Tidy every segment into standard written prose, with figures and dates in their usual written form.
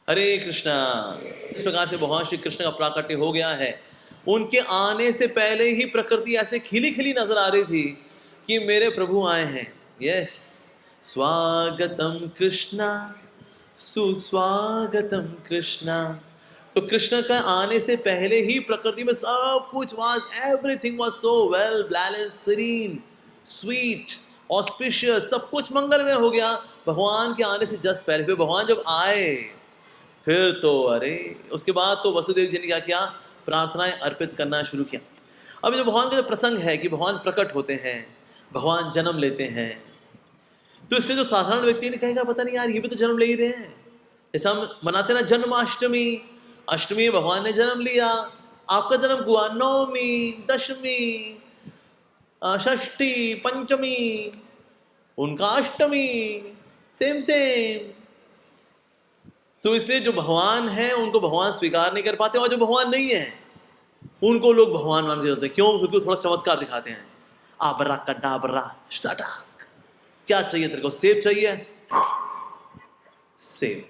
हरे कृष्णा। इस प्रकार से भगवान श्री कृष्ण का प्राकट्य हो गया है। उनके आने से पहले ही प्रकृति ऐसे खिली खिली नजर आ रही थी कि मेरे प्रभु आए हैं। यस, स्वागतम कृष्णा, सुस्वागतम कृष्णा। तो कृष्ण का आने से पहले ही प्रकृति में सब कुछ was, everything was so well balance, serene, sweet, auspicious, सब कुछ मंगलमय हो गया भगवान के आने से जस्ट पहले। फिर भगवान जब आए फिर तो अरे, उसके बाद तो वसुदेव जी ने क्या किया, प्रार्थनाएं अर्पित करना शुरू किया। अब जो भगवान का जो प्रसंग है कि भगवान प्रकट होते हैं, भगवान जन्म लेते हैं, तो इसलिए जो साधारण व्यक्ति ने कहेगा पता नहीं यार ये भी तो जन्म ले ही रहे हैं। जैसे हम मनाते ना जन्माष्टमी, अष्टमी भगवान ने जन्म लिया, आपका जन्म हुआ नवमी, दशमी, षष्ठी, पंचमी, उनका अष्टमी, सेम सेम। तो इसलिए जो भगवान है उनको भगवान स्वीकार नहीं कर पाते, और जो भगवान नहीं है उनको लोग भगवान मान के चलते हैं। क्यों? क्योंकि थोड़ा चमत्कार दिखाते हैं। आबरा कडाबरा सटाक, क्या चाहिए तेरे को? सेब चाहिए? सेब,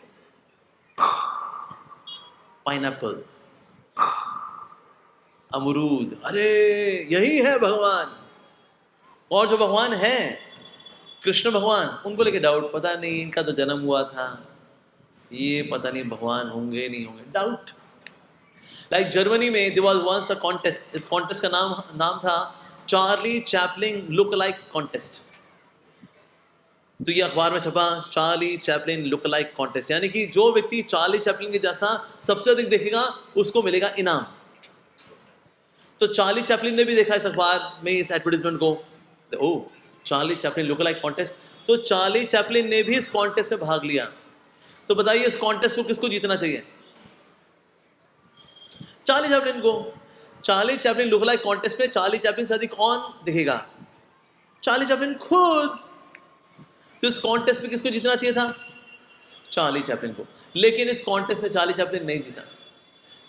पाइनएप्पल, अमरूद। अरे यही है भगवान। और जो भगवान है कृष्ण भगवान, उनको लेके डाउट, पता नहीं इनका तो जन्म हुआ था, ये पता नहीं भगवान होंगे नहीं होंगे, डाउट। लाइक जर्मनी में there was once a contest. इस कॉन्टेस्ट का नाम था Charlie Chaplin look like contest. तो ये अखबार में छपा, Charlie Chaplin look like contest, यानी कि जो व्यक्ति चार्ली चैपलिन के जैसा सबसे अधिक देखेगा उसको मिलेगा इनाम। तो चार्ली चैपलिन ने भी देखा इस अखबार में इस एडवर्टाइजमेंट को, ओ Charlie Chaplin look like contest. तो चार्ली चैपलिन ने भी इस कॉन्टेस्ट में भाग लिया। तो बताइए इस कॉन्टेस्ट को किसको जीतना चाहिए? चार्ली चैपलिन को। Charlie Chaplin look like contest में चार्ली चैपलिन से अधिक कौन दिखेगा? चार्ली चैपलिन खुद। तो इस कॉन्टेस्ट में किसको जीतना चाहिए था? चार्ली चैपलिन को। लेकिन इस कॉन्टेस्ट में चार्ली चैपलिन नहीं जीता।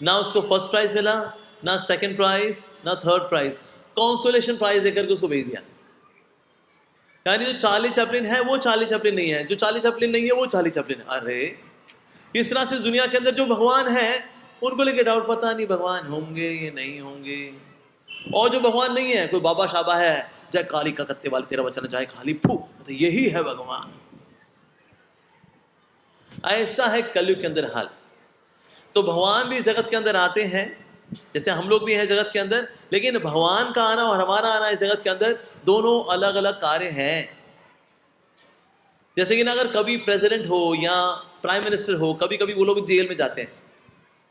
ना उसको फर्स्ट प्राइज मिला, ना सेकंड प्राइज, ना थर्ड प्राइज, कॉन्सोलेशन प्राइज देकर के उसको भेज दिया। यानी जो चार्ली चैपलिन है वो चार्ली चैपलिन नहीं है, जो चार्ली चैपलिन नहीं है वो चार्ली चैपलिन है। अरे इस तरह से दुनिया के अंदर जो भगवान है उनको लेके डाउट, पता नहीं भगवान होंगे ये नहीं होंगे। और जो भगवान नहीं है, कोई बाबा शाबा है, जय काली का कत्ते वाली तेरा वचन जाए खाली फू, तो यही है भगवान। ऐसा है कलयुग के अंदर हाल। तो भगवान भी जगत के अंदर आते हैं, जैसे हम लोग भी हैं जगत के अंदर, लेकिन भगवान का आना और हमारा आना इस जगत के अंदर दोनों अलग अलग कार्य हैं। जैसे कि ना अगर कभी प्रेसिडेंट हो या प्राइम मिनिस्टर हो, कभी कभी वो लोग जेल में जाते हैं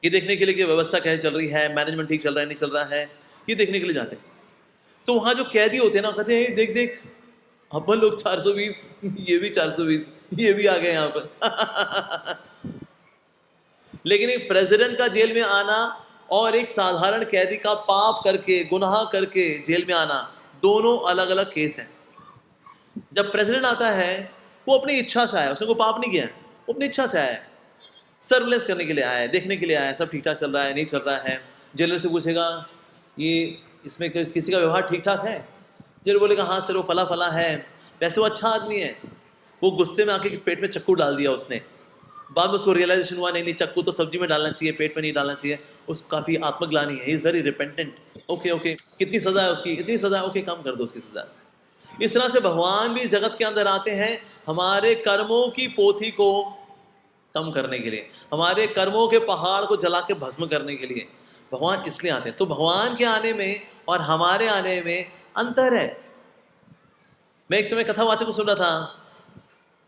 ये देखने के लिए कि व्यवस्था कैसे चल रही है, मैनेजमेंट ठीक चल रहा है नहीं चल रहा है, ये देखने के लिए जाते हैं। तो वहाँ जो कैदी होते हैं ना, कहते हैं देख देख अपन लोग 420, ये भी 420, ये भी आ गए यहाँ पर। लेकिन एक प्रेसिडेंट का जेल में आना और एक साधारण कैदी का पाप करके, गुनाह करके जेल में आना, दोनों अलग अलग केस हैं। जब प्रेसिडेंट आता है वो अपनी इच्छा से आया, उसने कोई पाप नहीं किया, वो अपनी इच्छा से आया है, सर्विलेंस करने के लिए आया है, देखने के लिए आया है सब ठीक ठाक चल रहा है नहीं चल रहा है। जेलर से पूछेगा ये इसमें किसी का व्यवहार ठीक ठाक है? जेलर बोलेगा हाँ सर वो फला फला है। वैसे वो अच्छा आदमी है, वो गुस्से में आके पेट में चक्कू डाल दिया उसने, बाद में उसको रियलाइजेशन हुआ नहीं चक्कू तो सब्जी में डालना चाहिए, पेट में नहीं डालना चाहिए। उसको काफ़ी आत्मग्लानी है, he is very repentant. Okay okay, कितनी सज़ा है उसकी? इतनी सज़ा, ओके कम कर दो उसकी सज़ा। इस तरह से भगवान भी जगत के अंदर आते हैं हमारे कर्मों की पोथी को कम करने के लिए, हमारे कर्मों के पहाड़ को जला के भस्म करने के लिए भगवान इसलिए आते हैं। तो भगवान के आने में और हमारे आने में अंतर है। मैं एक समय कथावाचक को सुन रहा था,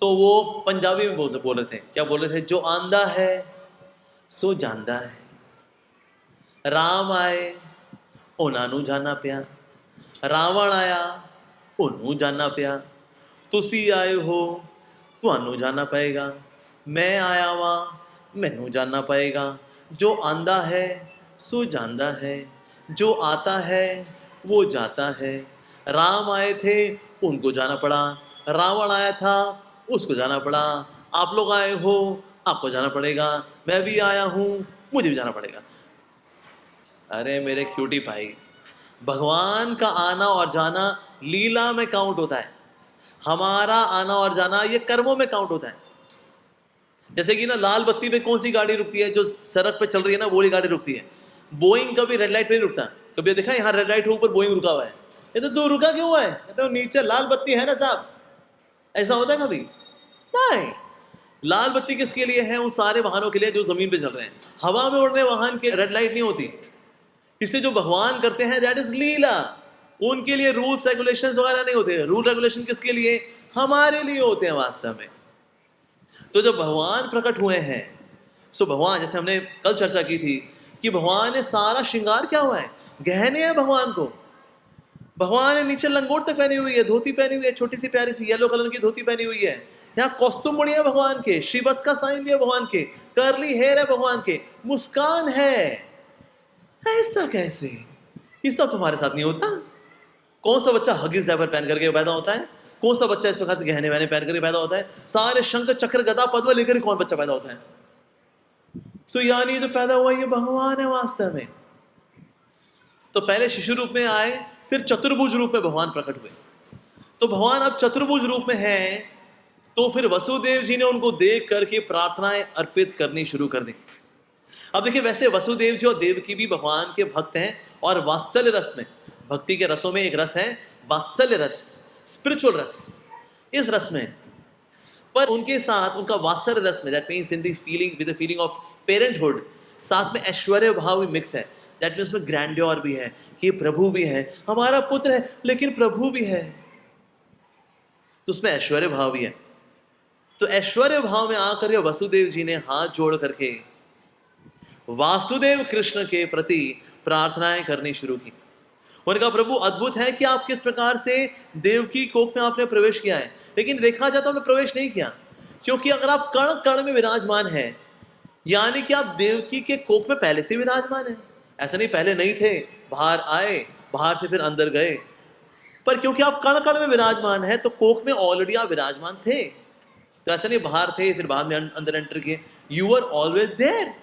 तो वो पंजाबी में बोल रहे थे। क्या बोल रहे थे? जो आंदा है सो जानदा है, राम आए उन्होंने जाना पिया, रावण आया उन्होंने जाना पिया, तुसी आए हो तुहानू जाना पएगा, मैं आया वहाँ मैनू जानना पएगा। जो आंदा है सो जानदा है, जो आता है वो जाता है। राम आए थे उनको जाना पड़ा, रावण आया था उसको जाना पड़ा, आप लोग आए हो आपको जाना पड़ेगा, मैं भी आया हूँ मुझे भी जाना पड़ेगा। अरे मेरे क्यूटी भाई, भगवान का आना और जाना लीला में काउंट होता है, हमारा आना और जाना ये कर्मों में काउंट होता है। जैसे कि ना लाल बत्ती पे कौन सी गाड़ी रुकती है, जो सड़क पे चल रही है ना वो वाली गाड़ी रुकती है। बोइंग कभी रेड लाइट पे नहीं रुकता। कभी देखा है यहाँ रेड लाइट हो ऊपर बोइंग रुका हुआ है, ये तो तू रुका क्यों हुआ है, ये तो नीचे लाल बत्ती है ना साहब, ऐसा होता है कभी नहीं। लाल बत्ती किसके लिए है? उन सारे वाहनों के लिए जो जमीन पे चल रहे हैं। हवा में उड़ने वाहन के रेड लाइट नहीं होती। इससे जो भगवान करते हैं दैट इज लीला, उनके लिए रूल्स रेगुलेशंस वगैरह नहीं होते। रूल रेगुलेशन किसके लिए? हमारे लिए होते हैं वास्तव में। तो जब भगवान प्रकट हुए हैं, सो भगवान, जैसे हमने कल चर्चा की थी कि भगवान ने सारा श्रृंगार क्या हुआ है, गहने हैं भगवान को। भगवान ने नीचे लंगोट तक पहनी हुई है, धोती पहनी हुई है, छोटी सी प्यारी सी येलो कलर की धोती पहनी हुई है। यहाँ कॉस्ट्यूम बढ़िया भगवान के, श्रीवत्स का साइन भी है भगवान के, कर्ली हेयर है भगवान के, मुस्कान है। ऐसा कैसे? ये सब तुम्हारे साथ नहीं होता। कौन सा बच्चा हगिस डायपर पहन करके पैदा होता है? कौन सा बच्चा इस प्रकार से गहने वहने पहन करके पैदा होता है? सारे शंख चक्र गदा पद्म लेकर कौन बच्चा पैदा होता है? तो यानी जो पैदा हुआ ये भगवान है वास्तव में। तो पहले शिशु रूप में आए, फिर चतुर्भुज रूप में भगवान प्रकट हुए। तो भगवान अब चतुर्भुज रूप में हैं, तो फिर वसुदेव जी ने उनको देख करके प्रार्थनाएं अर्पित करनी शुरू कर दी। अब देखिए, वैसे वसुदेव जी और देवकी भी भगवान के भक्त हैं, और वात्सल्य रस में, भक्ति के रसों में एक रस है वात्सल्य रस, स्पिरिचुअल रस। इस रस में पर उनके साथ उनका वात्सल्य रस में, that means in the feeling, with the feeling of parenthood, साथ में ऐश्वर्य भाव भी मिक्स है। दैट मीन्स उसमें ग्रैंड्योर भी है कि प्रभु भी है, हमारा पुत्र है लेकिन प्रभु भी है, तो उसमें ऐश्वर्य भाव भी है। तो ऐश्वर्य भाव में आकर के वसुदेव जी ने हाथ जोड़ करके वासुदेव कृष्ण के प्रति प्रार्थनाएं करनी शुरू की। उन्होंने कहा, प्रभु अद्भुत है कि आप किस प्रकार से देवकी कोख में आपने प्रवेश किया है, लेकिन देखा जाता मैं प्रवेश नहीं किया, क्योंकि अगर आप कण कण में विराजमान हैं, यानी कि आप देवकी के कोख में पहले से विराजमान हैं। ऐसा नहीं पहले नहीं थे, बाहर आए, बाहर से फिर अंदर गए, पर क्योंकि आप कण कण में विराजमान हैं तो कोख में ऑलरेडी आप विराजमान थे। तो ऐसा नहीं बाहर थे फिर बाद में अंदर एंटर किए, यू आर ऑलवेज देयर।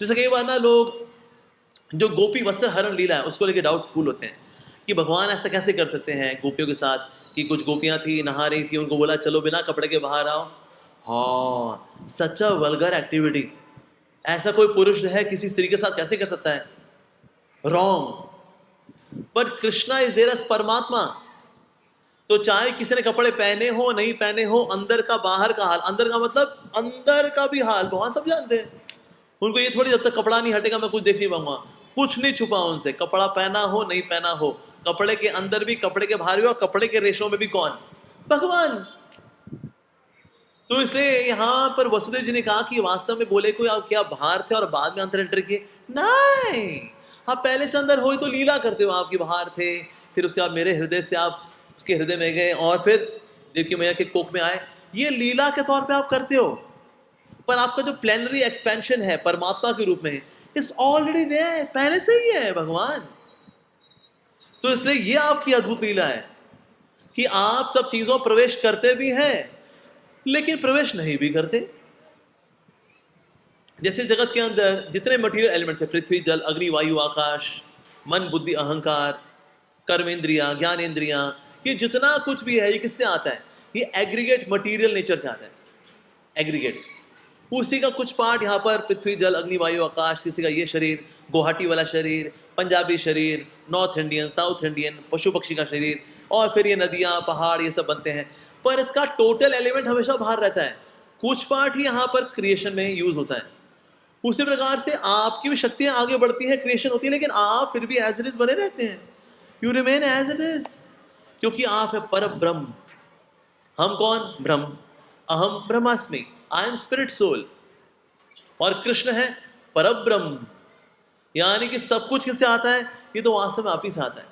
जैसे कई बार ना लोग जो गोपी वस्त्र हरण लीला है उसको लेके डाउटफुल होते हैं कि भगवान ऐसा कैसे कर सकते हैं गोपियों के साथ, कि कुछ गोपियां थी नहा रही थी, उनको बोला चलो बिना कपड़े के बाहर आओ। हाँ, सच अ वल्गर एक्टिविटी। ऐसा कोई पुरुष है किसी स्त्री के साथ कैसे कर सकता है? Wrong. But Krishna is there as paramatma. तो चाहे किसी ने कपड़े पहने हो नहीं पहने हो, अंदर का बाहर का हाल, अंदर का मतलब अंदर का भी हाल भगवान सब जानते हैं। उनको ये थोड़ी जब तक कपड़ा नहीं हटेगा मैं कुछ देख नहीं पाऊंगा, कुछ नहीं छुपा उनसे, कपड़ा पहना हो नहीं पहना हो, कपड़े के अंदर भी कपड़े के बाहर भी, और कपड़े के रेशों में भी कौन? भगवान। तो इसलिए यहां पर वसुदेव जी ने कहा कि वास्तव में बोले कोई आप क्या बाहर थे और बाद में अंदर एंटर किए? नहीं, आप पहले से अंदर हो तो लीला करते हो, आपके बाहर थे, फिर उसके बाद मेरे हृदय से आप उसके हृदय में गए और फिर देवकी मैया के कोख में आए। ये लीला के तौर पे आप करते हो, पर आपका जो प्लेनरी एक्सपेंशन है परमात्मा के रूप में इज ऑलरेडी देयर, पहले से ही है भगवान। तो इसलिए ये आपकी अद्भुत लीला है कि आप सब चीजों प्रवेश करते भी हैं लेकिन प्रवेश नहीं भी करते। जैसे जगत के अंदर जितने मटेरियल एलिमेंट्स है, पृथ्वी जल अग्नि वायु आकाश, मन बुद्धि अहंकार, कर्म इंद्रियां ज्ञान इंद्रियां, ये जितना कुछ भी है ये किससे आता है? ये एग्रीगेट मटेरियल नेचर से आता है, एग्रीगेट। उसी का कुछ पार्ट यहाँ पर पृथ्वी जल अग्नि वायु आकाश, किसी का ये शरीर, गुवाहाटी वाला शरीर, पंजाबी शरीर, नॉर्थ इंडियन साउथ इंडियन, पशु पक्षी का शरीर, और फिर ये नदियाँ पहाड़ ये सब बनते हैं, पर इसका टोटल एलिमेंट हमेशा बाहर रहता है। कुछ पार्ट ही यहाँ पर क्रिएशन में यूज होता है। उसी प्रकार से आपकी भी शक्तियाँ आगे बढ़ती हैं, क्रिएशन होती है, लेकिन आप फिर भी एज इट इज बने रहते हैं, you remain as it is, क्योंकि आप है पर ब्रह्म। हम कौन? ब्रह्म। अहम ब्रह्मास्मि, आई एम स्पिरिट सोल, और कृष्ण है परब्रह्म। यानी कि सब कुछ किससे आता है? ये तो वास्तव में आप ही से आता है।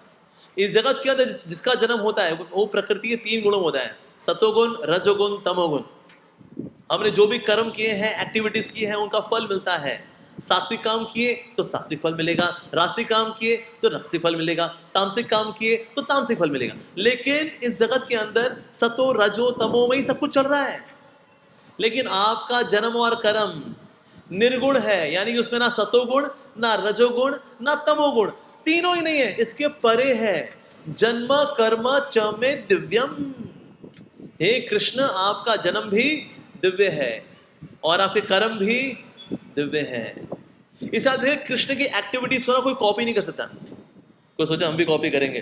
इस जगत के अंदर जिसका जन्म होता है वो प्रकृति के 3 गुणों होता है, सतोगुण रजोगुण तमोगुण। हमने जो भी कर्म किए हैं, एक्टिविटीज की हैं, उनका फल मिलता है। सात्विक काम किए तो सात्विक फल मिलेगा, राजसिक काम किए तो राजसिक फल मिलेगा, तामसिक काम किए तो तामसिक फल मिलेगा। लेकिन इस जगत के अंदर सतो रजो तमो में ही सब कुछ चल रहा है, लेकिन आपका जन्म और कर्म निर्गुण है, यानी कि उसमें ना सतोगुण ना रजोगुण ना तमोगुण, तीनों ही नहीं है, इसके परे है। जन्म कर्म च में दिव्यम। हे कृष्ण, आपका जन्म भी दिव्य है और आपके कर्म भी दिव्य हैं। इस साथ कृष्ण की एक्टिविटीज को ना कोई कॉपी नहीं कर सकता। कोई सोचा हम भी कॉपी करेंगे,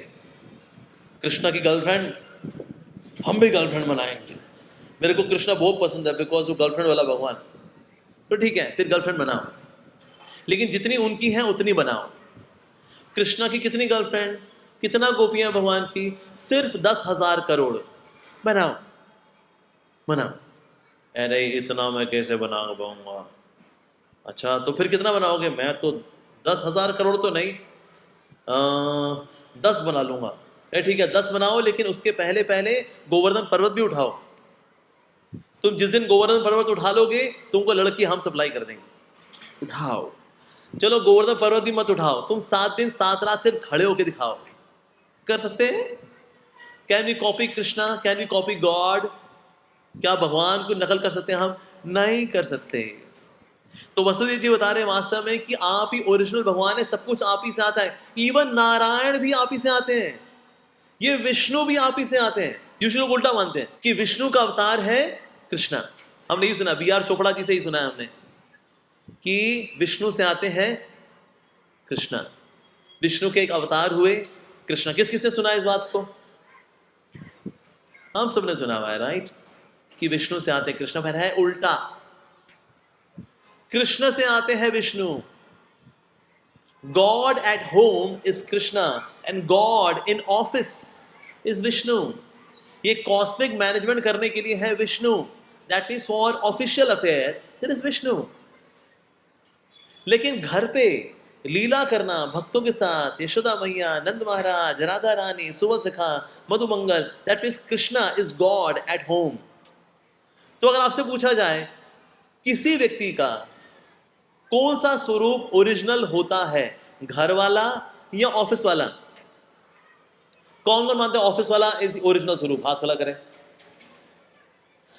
कृष्णा की गर्लफ्रेंड, हम भी गर्लफ्रेंड बनाएंगे, मेरे को कृष्णा बहुत पसंद है बिकॉज वो गर्लफ्रेंड वाला भगवान, तो ठीक है फिर गर्लफ्रेंड बनाओ, लेकिन जितनी उनकी है उतनी बनाओ। कृष्णा की कितनी गर्लफ्रेंड, कितना गोपियां भगवान की, सिर्फ 10,000 करोड़, बनाओ बनाओ। अरे इतना मैं कैसे बना पाऊंगा? अच्छा तो फिर कितना बनाओगे? मैं तो 10,000 करोड़ तो नहीं, 10 बना लूंगा। ठीक है 10 बनाओ, लेकिन उसके पहले पहले गोवर्धन पर्वत भी उठाओ। तुम जिस दिन गोवर्धन पर्वत उठा लोगे तुमको लड़की हम सप्लाई कर देंगे, उठाओ। चलो गोवर्धन पर्वत भी मत उठाओ, तुम 7 दिन 7 रात सिर्फ खड़े होके दिखाओ। कर सकते हैं? Can we copy Krishna? Can we copy God? क्या भगवान को नकल कर सकते हैं हम? नहीं कर सकते। तो वसुदेव जी बता रहे हैं वास्तव में कि आप ही ओरिजिनल भगवान है, सब कुछ आप ही से आता है। इवन नारायण भी आप ही से आते हैं, ये विष्णु भी आप ही से आते हैं। यूजुअली लोग उल्टा मानते हैं कि विष्णु का अवतार है कृष्णा। हमने यही सुना, BR चोपड़ा जी से ही सुना है हमने कि विष्णु से आते हैं कृष्णा, विष्णु के एक अवतार हुए कृष्णा। किस किसने सुना इस बात को? हम सबने सुना हुआ है, राइट, कि विष्णु से आते हैं कृष्णा। पर है उल्टा, कृष्ण से आते हैं Vishnu. God at home is Krishna and god in office is Vishnu. ये कॉस्मिक मैनेजमेंट करने के लिए है Vishnu, that means for official affair that is Vishnu. लेकिन घर पे लीला करना भक्तों के साथ, यशोदा मैया, नंद महाराज, राधा रानी, सुवत्सखा, Madhumangal, that means Krishna is god at home. तो अगर आपसे पूछा जाए किसी व्यक्ति का कौन सा स्वरूप ओरिजिनल होता है, घर वाला या ऑफिस वाला? कौन कौन मानते हैं ऑफिस वाला इज ओरिजिनल स्वरूप? हाथ खड़ा करें।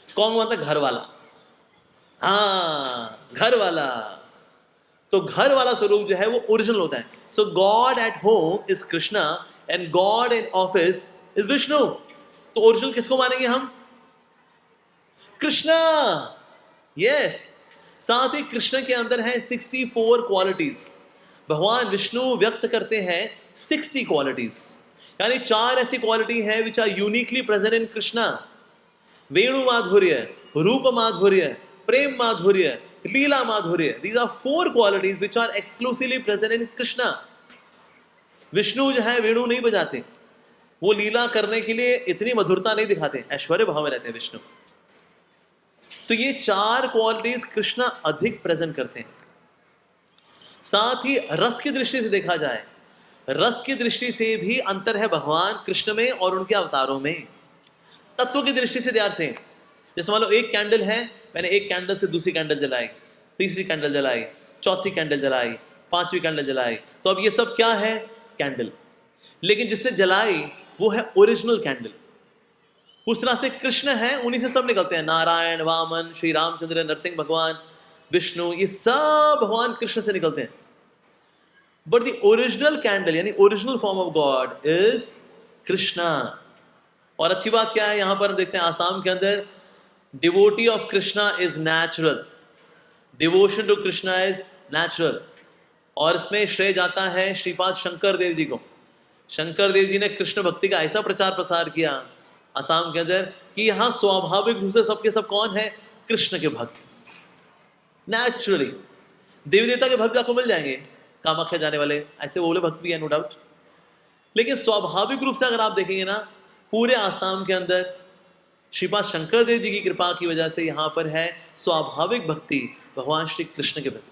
कौन मानता है घर वाला? हाँ, घर वाला। तो घर वाला स्वरूप जो है वो ओरिजिनल होता है। So god at home is Krishna and god in office is Vishnu. तो ओरिजिनल किसको मानेंगे हम? कृष्णा। यस। साथ ही कृष्ण के अंदर है 64 क्वालिटीज। भगवान विष्णु व्यक्त करते हैं 60 क्वालिटीज, यानी 4 ऐसी क्वालिटी है which are uniquely present in Krishna. वेणु माधुर्य, रूप माधुर्य, प्रेम माधुर्य, लीला माधुर्य। These are 4 qualities which are exclusively present in Krishna. Vishnu जो है वेणु नहीं बजाते, वो लीला करने के लिए इतनी मधुरता नहीं दिखाते, ऐश्वर्य भाव में रहते हैं विष्णु। तो ये 4 क्वालिटीज कृष्णा अधिक प्रेजेंट करते हैं। साथ ही रस की दृष्टि से देखा जाए, रस की दृष्टि से भी अंतर है भगवान कृष्ण में और उनके अवतारों में। तत्व की दृष्टि से ध्यान से, जैसे मान लो एक कैंडल है, मैंने एक कैंडल से दूसरी कैंडल जलाई, तीसरी कैंडल जलाई, चौथी कैंडल जलाई, 5वीं कैंडल जलाई, तो अब ये सब क्या है? कैंडल। लेकिन जिससे जलाई वो है ओरिजिनल कैंडल। उस तरह से कृष्ण है, उन्हीं से सब निकलते हैं, नारायण, वामन, श्री रामचंद्र, नरसिंह भगवान, विष्णु, ये सब भगवान कृष्ण से निकलते हैं। बट द ओरिजिनल कैंडल यानी original form of God is Krishna. और अच्छी बात क्या है, यहां पर हम देखते हैं आसाम के अंदर devotee of Krishna is natural, devotion to Krishna is natural. और इसमें श्रेय जाता है श्रीपाद शंकर देव जी को। शंकर देव जी ने कृष्ण भक्ति का ऐसा प्रचार प्रसार किया आसाम के अंदर कि यहाँ स्वाभाविक रूप से सबके सब कौन है? कृष्ण के भक्त। नेचुरली देवी देवता के भक्त आपको मिल जाएंगे, कामाख्या जाने वाले, ऐसे वो भक्त भी है नो डाउट। लेकिन स्वाभाविक रूप से अगर आप देखेंगे ना, पूरे आसाम के अंदर श्रीपाद शंकर देव जी की कृपा की वजह से यहाँ पर है स्वाभाविक भक्ति भगवान श्री कृष्ण के प्रति।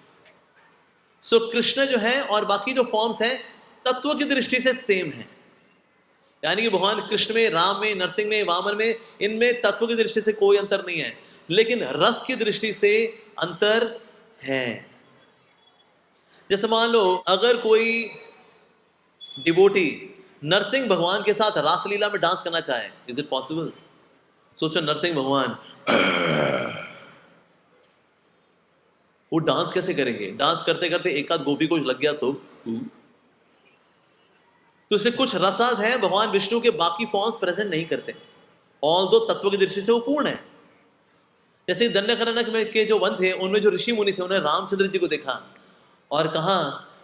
सो कृष्ण जो है और बाकी जो फॉर्म्स हैं तत्व की दृष्टि से सेम है, यानी कि भगवान कृष्ण में, राम में, नरसिंह में, वामन में, इनमें तत्व की दृष्टि से कोई अंतर नहीं है, लेकिन रस की दृष्टि से अंतर है। जैसे मान लो अगर कोई डिवोटी नरसिंह भगवान के साथ रासलीला में डांस करना चाहे, इज इट पॉसिबल? सोचो नरसिंह भगवान वो डांस कैसे करेंगे? डांस करते करते एक आध गोपी को लग गया तो इससे कुछ रसास है भगवान विष्णु के बाकी फॉर्म्स प्रेजेंट नहीं करते, ऑल्दो तत्व की दृष्टि से वो पूर्ण है। जैसे दंडकारण्य में के जो वन थे, उनमें जो ऋषि मुनि थे, उन्होंने रामचंद्र जी को देखा और कहा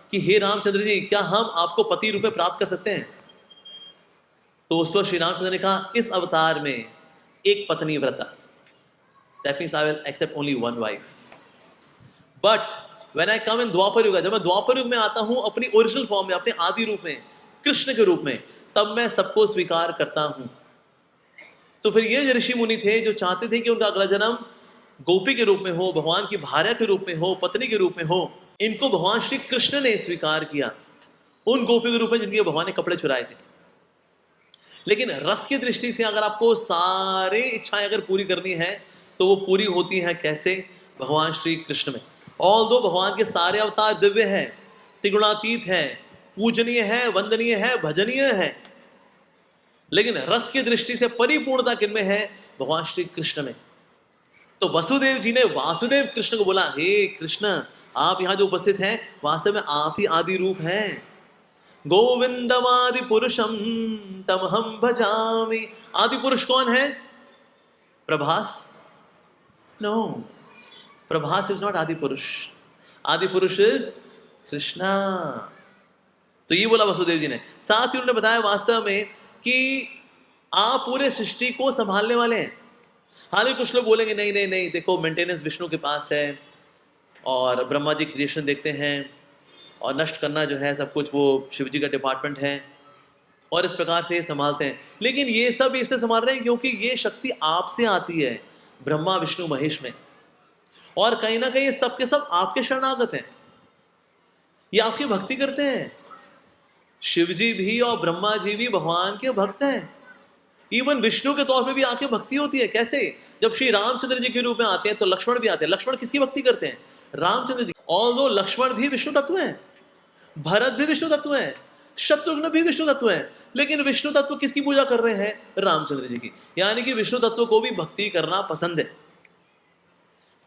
कि हे रामचंद्र जी, क्या हम आपको पति रूप में प्राप्त कर सकते हैं? तो उस वक्त श्री रामचंद्र ने कहा, इस अवतार में एक पत्नी व्रता, that means I will accept only one wife. But when I come in Dwapar Yug, जब मैं द्वापर युग में आता हूं अपनी ओरिजिनल फॉर्म में, अपने आदि रूप में, कृष्ण के रूप में, तब मैं सबको स्वीकार करता हूं। तो फिर ये ऋषि मुनि थे जो चाहते थे कि उनका अगला जन्म गोपी के रूप में हो, भगवान की भार्या के रूप में हो, पत्नी के रूप में हो। इनको भगवान श्री कृष्ण ने स्वीकार किया, उन गोपी के रूप में जिनके भगवान ने कपड़े चुराए थे। लेकिन रस की दृष्टि से अगर आपको सारी इच्छाएं अगर पूरी करनी है तो वो पूरी होती है कैसे? भगवान श्री कृष्ण में। ऑल्दो भगवान के सारे अवतार दिव्य हैं, त्रिगुणातीत हैं, पूजनीय है, वंदनीय है, भजनीय है, लेकिन रस की दृष्टि से परिपूर्णता किनमें है? भगवान श्री कृष्ण में। तो वसुदेव जी ने वासुदेव कृष्ण को बोला, हे कृष्ण, आप यहां जो उपस्थित हैं वास्तव में आप ही आदि रूप हैं। गोविंदमादि पुरुषम तमहम भजामि। आदि पुरुष कौन है? Prabhas? No, Prabhas is not Adipurush. आदि पुरुष इज कृष्णा। तो ये बोला वसुदेव जी ने। साथ ही उन्होंने बताया वास्तव में कि आप पूरे सृष्टि को संभालने वाले हैं। हालांकि कुछ लोग बोलेंगे नहीं नहीं नहीं, देखो मेंटेनेंस विष्णु के पास है और ब्रह्मा जी क्रिएशन देखते हैं और नष्ट करना जो है सब कुछ वो शिव जी का डिपार्टमेंट है और इस प्रकार से ये संभालते हैं। लेकिन ये सब इससे संभाल रहे हैं क्योंकि ये शक्ति आपसे आती है, ब्रह्मा विष्णु महेश में, और कहीं ना कहीं ये सब के सब आपके शरणागत हैं, ये आपकी भक्ति करते हैं। शिव जी भी और ब्रह्मा जी भी भगवान के भक्त हैं। इवन विष्णु के तौर पे भी आके भक्ति होती है। कैसे? जब श्री रामचंद्र जी के रूप में आते हैं तो लक्ष्मण भी आते हैं। लक्ष्मण किसकी भक्ति करते हैं? रामचंद्र जी। ऑल्दो लक्ष्मण भी विष्णु तत्व हैं, भरत भी विष्णु तत्व हैं, शत्रुघ्न भी विष्णु तत्व हैं, लेकिन विष्णु तत्व किसकी पूजा कर रहे हैं? रामचंद्र जी की। यानी कि विष्णु तत्व को भी भक्ति करना पसंद है।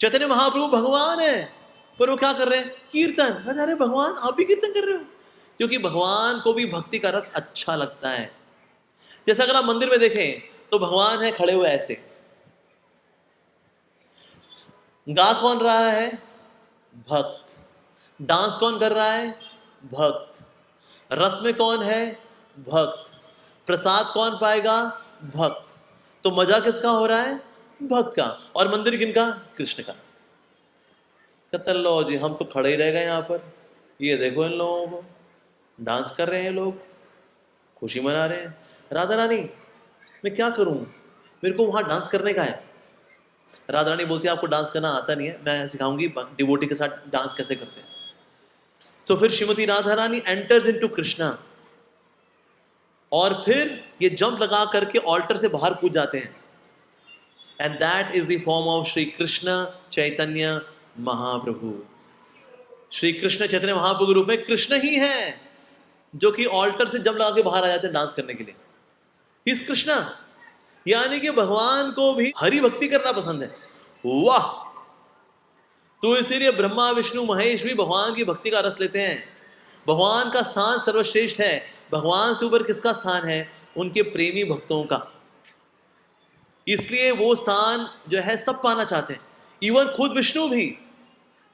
चैतन्य महाप्रभु भगवान है पर वो क्या कर रहे हैं? कीर्तन। अरे भगवान, आप भी कीर्तन कर रहे हो? क्योंकि भगवान को भी भक्ति का रस अच्छा लगता है। जैसे अगर आप मंदिर में देखें तो भगवान है खड़े हुए ऐसे, गा कौन रहा है? भक्त। डांस कौन कर रहा है? भक्त। रस में कौन है? भक्त। प्रसाद कौन पाएगा? भक्त। तो मजा किसका हो रहा है? भक्त का। और मंदिर किनका? कृष्ण का। कहता लो जी, हम तो खड़े ही रह गए यहां पर, ये देखो इन लोगों को डांस कर रहे हैं, लोग खुशी मना रहे हैं। राधा रानी, मैं क्या करूं, मेरे को वहां डांस करने का है। राधा रानी बोलती है, आपको डांस करना आता नहीं है, मैं सिखाऊंगी डिवोटी के साथ डांस कैसे करते हैं। तो फिर श्रीमती राधा रानी एंटर्स इनटू कृष्णा और फिर ये जंप लगा करके ऑल्टर से बाहर कूद जाते हैं। And that is the form of Shri Krishna Chaitanya Mahaprabhu. Shri Krishna Chaitanya Mahaprabhu के रूप में कृष्ण ही है जो कि ऑल्टर से जंप लगा के बाहर आ जाते हैं डांस करने के लिए। इस कृष्णा, यानी कि भगवान को भी हरि भक्ति करना पसंद है। वाह! तो इसीलिए ब्रह्मा विष्णु महेश भी भगवान की भक्ति का रस लेते हैं। भगवान का स्थान सर्वश्रेष्ठ है। भगवान से ऊपर किसका स्थान है? उनके प्रेमी भक्तों का। इसलिए वो स्थान जो है सब पाना चाहते हैं। इवन खुद विष्णु भी,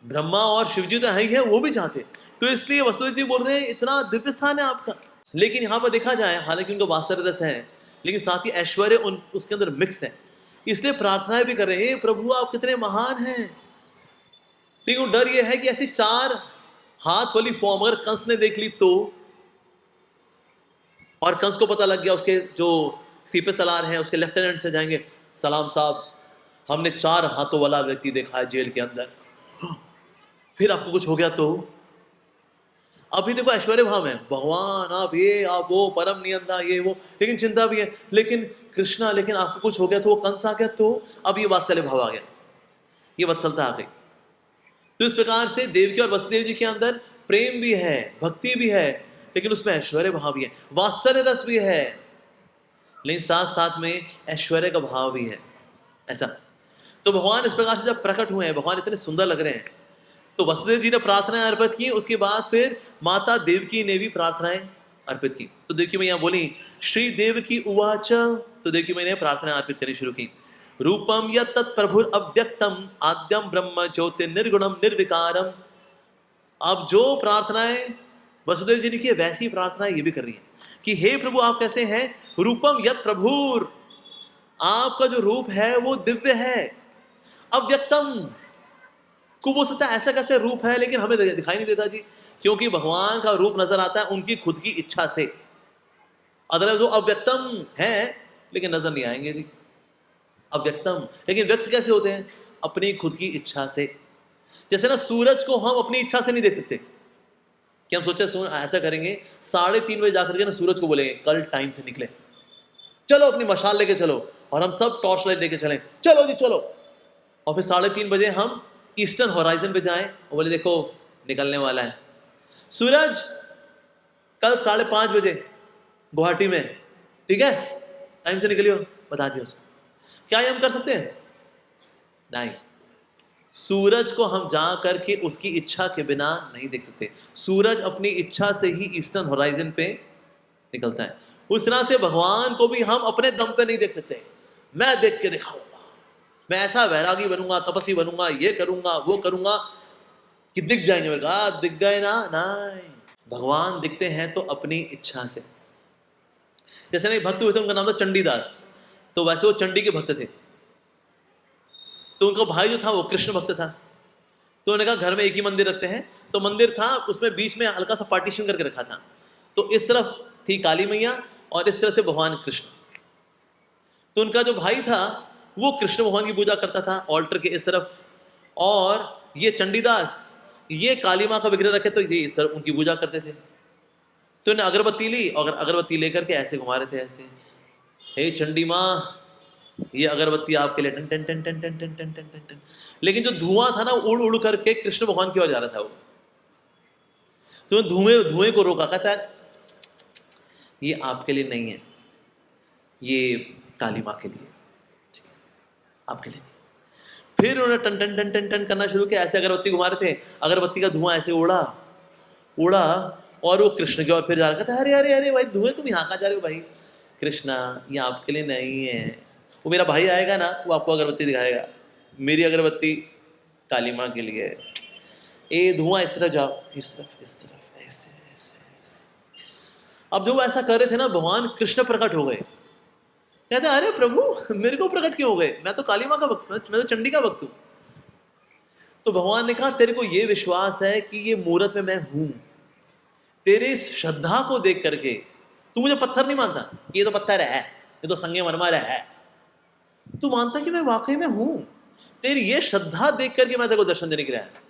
ब्रह्मा और शिव जी तो है ही है, वो भी चाहते। तो इसलिए वसुदेव जी बोल रहे हैं इतना दिव्य स्थान है आपका। लेकिन यहां पर देखा जाए, हालांकि उनको वात्सल्य रस है, लेकिन साथ ही ऐश्वर्य उसके अंदर मिक्स है। इसलिए प्रार्थनाएं भी कर रहे हैं, प्रभु आप कितने महान हैं। लेकिन डर यह है कि ऐसी 4 हाथ वाली फॉर्म अगर कंस ने देख ली तो, और कंस को पता लग गया, उसके जो सीपे सलार हैं उसके लेफ्टिनेंट से जाएंगे, सलाम साहब, हमने 4 हाथों वाला व्यक्ति देखा है जेल के अंदर, फिर आपको कुछ हो गया तो। अभी देखो ऐश्वर्य भाव है, भगवान आप ये आप वो, परम नियंता ये वो, लेकिन चिंता भी है। लेकिन कृष्णा, लेकिन आपको कुछ हो गया तो, वो कंस आ गया तो, अब ये वात्सल्य भाव आ गया, ये वत्सलता आ गई। तो इस प्रकार से देवकी और वसुदेव जी के अंदर प्रेम भी है, भक्ति भी है, लेकिन उसमें ऐश्वर्य भाव भी है, वात्सल्य रस भी है, लेकिन साथ साथ में ऐश्वर्य का भाव भी है। ऐसा तो भगवान इस प्रकार से जब प्रकट हुए हैं, भगवान इतने सुंदर लग रहे हैं, तो वसुदेव जी ने प्रार्थनाएं अर्पित की। उसके बाद फिर माता देवकी ने भी प्रार्थनाएं अर्पित की। तो देवकी मैया बोली, श्री देवकी उवाच, तो देवकी मैया ने प्रार्थनाएं अर्पित करनी शुरू की। रूपम यत् तत् प्रभुर अव्यक्तम आद्यम ब्रह्म ज्योति निर्गुणम निर्विकारम। अब जो प्रार्थनाएं वसुदेव जी ने की वैसी प्रार्थनाएं ये भी कर रही है कि हे प्रभु आप कैसे हैं, रूपम यत् प्रभुर, आपका जो रूप है वो दिव्य है, अव्यक्तम, को बोल सकता है ऐसा कैसे रूप है लेकिन हमें दिखाई नहीं देता जी, क्योंकि भगवान का रूप नजर आता है उनकी खुद की इच्छा से। अदरवाइज वो अव्यक्तम है लेकिन नजर नहीं आएंगे जी, अव्यक्तम। लेकिन व्यक्त कैसे होते हैं, अपनी खुद की इच्छा से। जैसे ना सूरज को हम अपनी इच्छा से नहीं देख सकते कि हम सोचे ऐसा करेंगे 3:30 बजे जाकर के ना सूरज को बोलेंगे कल टाइम से निकले, चलो अपनी मशाल लेके चलो, और हम सब टॉर्च लाइट लेके चलें, चलो जी चलो, और फिर 3:30 बजे हम ईस्टर्न होराइजन पे जाएं और बोले देखो निकलने वाला है सूरज कल 5:30 बजे गुवाहाटी में, ठीक है टाइम से निकलियो, बता दिया उसको। क्या ये हम कर सकते हैं? नहीं, सूरज को हम जा करके उसकी इच्छा के बिना नहीं देख सकते। सूरज अपनी इच्छा से ही ईस्टर्न होराइजन पे निकलता है। उस तरह से भगवान को भी हम अपने दम पे नहीं देख सकते। मैं देख के दिखाऊंगा, मैं ऐसा वैरागी बनूंगा, तपस्वी बनूंगा, ये करूंगा वो करूंगा कि दिख जाएंगे। मेरे कहा दिख गए ना, नहीं, भगवान दिखते हैं तो अपनी इच्छा से। जैसे नहीं भक्त हुए थे, उनका नाम था चंडीदास, तो वैसे वो चंडी के भक्त थे, तो उनका भाई जो था वो कृष्ण भक्त था। तो उन्होंने कहा घर में एक ही मंदिर रखते हैं, तो मंदिर था उसमें बीच में हल्का सा पार्टीशन करके रखा था, तो इस तरफ थी काली मैया और इस तरह से भगवान कृष्ण। तो उनका जो भाई था वो कृष्ण भगवान की पूजा करता था ऑल्टर के इस तरफ, और ये चंडीदास ये काली माँ का विग्रह रखे तो ये इस तरफ उनकी पूजा करते थे। तो उन्हें अगरबत्ती ली और अगरबत्ती लेकर के ऐसे घुमा रहे थे, ऐसे हे चंडी माँ ये अगरबत्ती आपके लिए, टन टन टन टन टन टन टन टन टन टन। लेकिन जो धुआं था ना उड़ उड़ करके कृष्ण भगवान की ओर जा रहा था वो, तो धुएं को रोका, कहता है ये आपके लिए नहीं है, ये काली माँ के लिए, ठीक है आपके लिए नहीं। फिर उन्होंने टन टन टन टन टन करना शुरू किया, ऐसे अगरबत्ती घुमा रहे थे, अगरबत्ती का धुआं ऐसे उड़ा उड़ा और वो कृष्ण की ओर फिर जा रहा था। अरे अरे अरे भाई धुएं तुम यहाँ कहाँ जा रहे हो भाई, कृष्णा ये आपके लिए नहीं है, वो मेरा भाई आएगा ना वो आपको अगरबत्ती दिखाएगा, मेरी अगरबत्ती काली माँ के लिए। ए धुआं इस तरफ जाओ, इस तरफ इस तरफ, ऐसे ऐसे ऐसे। अब जो ऐसा कर रहे थे ना भगवान कृष्ण प्रकट हो गए, कहते अरे प्रभु मेरे को प्रकट क्यों हो गए, मैं तो काली माँ का भक्त, मैं तो चंडी का भक्त हूँ। तो भगवान ने कहा तेरे को ये विश्वास है कि ये मूर्त में मैं हूं, तेरे इस श्रद्धा को देख करके तू मुझे पत्थर नहीं मानता कि ये तो पत्थर है, ये तो संगमरमर है, तू मानता कि मैं वाकई में हूं। तेरी ये श्रद्धा देख करके मैं तेरे को दर्शन देने के लिए आया।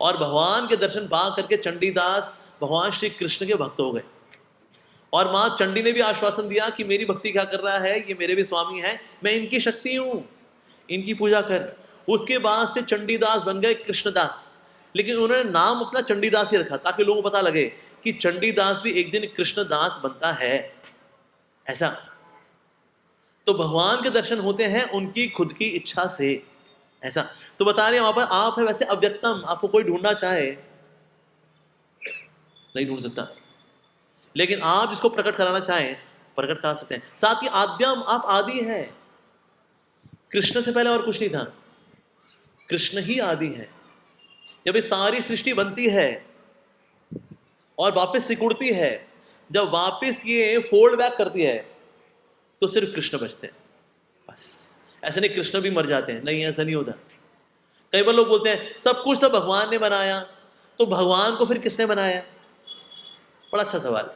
और भगवान के दर्शन पा करके चंडीदास भगवान श्री कृष्ण के भक्त हो गए, और माँ चंडी ने भी आश्वासन दिया कि मेरी भक्ति क्या कर रहा है, ये मेरे भी स्वामी हैं, मैं इनकी शक्ति हूँ, इनकी पूजा कर। उसके बाद से चंडीदास बन गए कृष्णदास, लेकिन उन्होंने नाम अपना चंडीदास ही रखा ताकि लोगों को पता लगे कि चंडीदास भी एक दिन कृष्णदास बनता है, ऐसा। तो भगवान के दर्शन होते हैं उनकी खुद की इच्छा से, ऐसा। तो बता रहे हैं वहां पर आप है वैसे अव्यक्तम, आपको कोई ढूंढना चाहे नहीं ढूंढ सकता, लेकिन आप जिसको प्रकट कराना चाहें प्रकट करा सकते हैं। साथ ही आद्यम, आप आदि हैं, कृष्ण से पहले और कुछ नहीं था, कृष्ण ही आदि है। जब ये सारी सृष्टि बनती है और वापस सिकुड़ती है, जब वापस ये फोल्ड बैक करती है तो सिर्फ कृष्ण बचते हैं बस। ऐसे नहीं कृष्ण भी मर जाते हैं, नहीं ऐसा नहीं होता। कई बार लोग बोलते हैं सब कुछ तो भगवान ने बनाया, तो भगवान को फिर किसने बनाया? बड़ा अच्छा सवाल।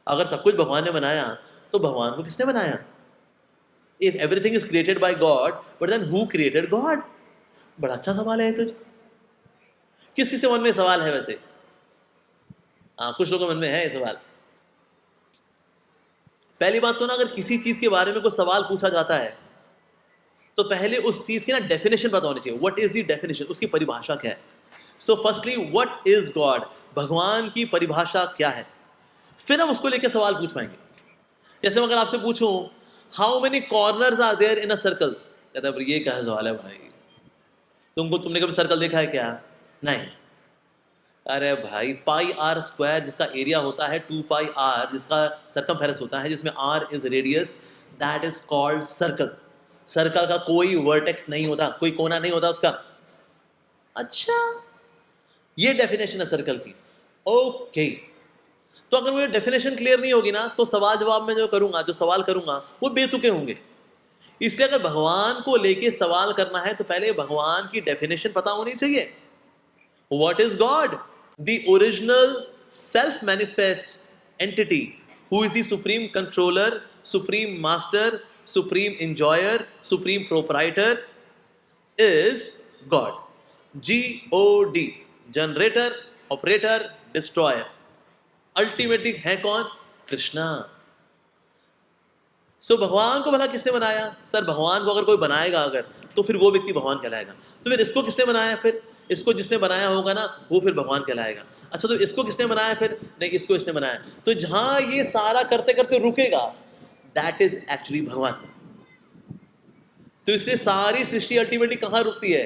अगर सब कुछ भगवान ने बनाया तो भगवान को किसने बनाया? If everything is created by God, but then who created God? बड़ा अच्छा सवाल है तुझे। किस किस मन में सवाल है वैसे? हाँ, कुछ लोगों के मन में है ये सवाल। पहली बात तो ना, अगर किसी चीज के बारे में कोई सवाल पूछा जाता है तो पहले उस चीज की ना डेफिनेशन पता होनी चाहिए। व्हाट इज द डेफिनेशन, उसकी परिभाषा क्या है? So firstly what is God, भगवान की परिभाषा क्या है, फिर हम उसको लेकर सवाल पूछ पाएंगे। जैसे अगर आपसे पूछूं how many corners are there in a circle, कहता है ये क्या सवाल है भाई, तुमने कभी सर्कल देखा है क्या? नहीं। अरे भाई पाई आर स्क्वायर जिसका एरिया होता है 2 पाई आर, जिसका सरकमफेरेंस होता है, जिसमें r is radius, that is called circle. Circle का कोई वर्टेक्स नहीं होता, कोई कोना नहीं होता उसका। अच्छा, ये डेफिनेशन है सर्कल की। ओके, तो अगर मुझे डेफिनेशन क्लियर नहीं होगी ना, तो सवाल जवाब में जो करूंगा, जो सवाल करूंगा वो बेतुके होंगे। इसलिए अगर भगवान को लेके सवाल करना है तो पहले भगवान की डेफिनेशन पता होनी चाहिए। What is God? The original self manifest entity who is the supreme controller, supreme master, supreme enjoyer, supreme proprietor is God. G-O-D, generator, operator, destroyer. Ultimately है कौन? कृष्णा। सो भगवान को भला किसने बनाया? सर भगवान को अगर कोई बनाएगा अगर, तो फिर वो व्यक्ति भगवान कहलाएगा। तो फिर इसको किसने बनाया? फिर इसको जिसने बनाया होगा ना, वो फिर भगवान कहलाएगा। अच्छा, तो इसको किसने बनाया? फिर नहीं, इसको इसने बनाया। तो जहां ये सारा करते करते रुकेगा, दैट इज एक्चुअली भगवान। तो इसलिए सारी सृष्टि अल्टीमेटली कहां रुकती है?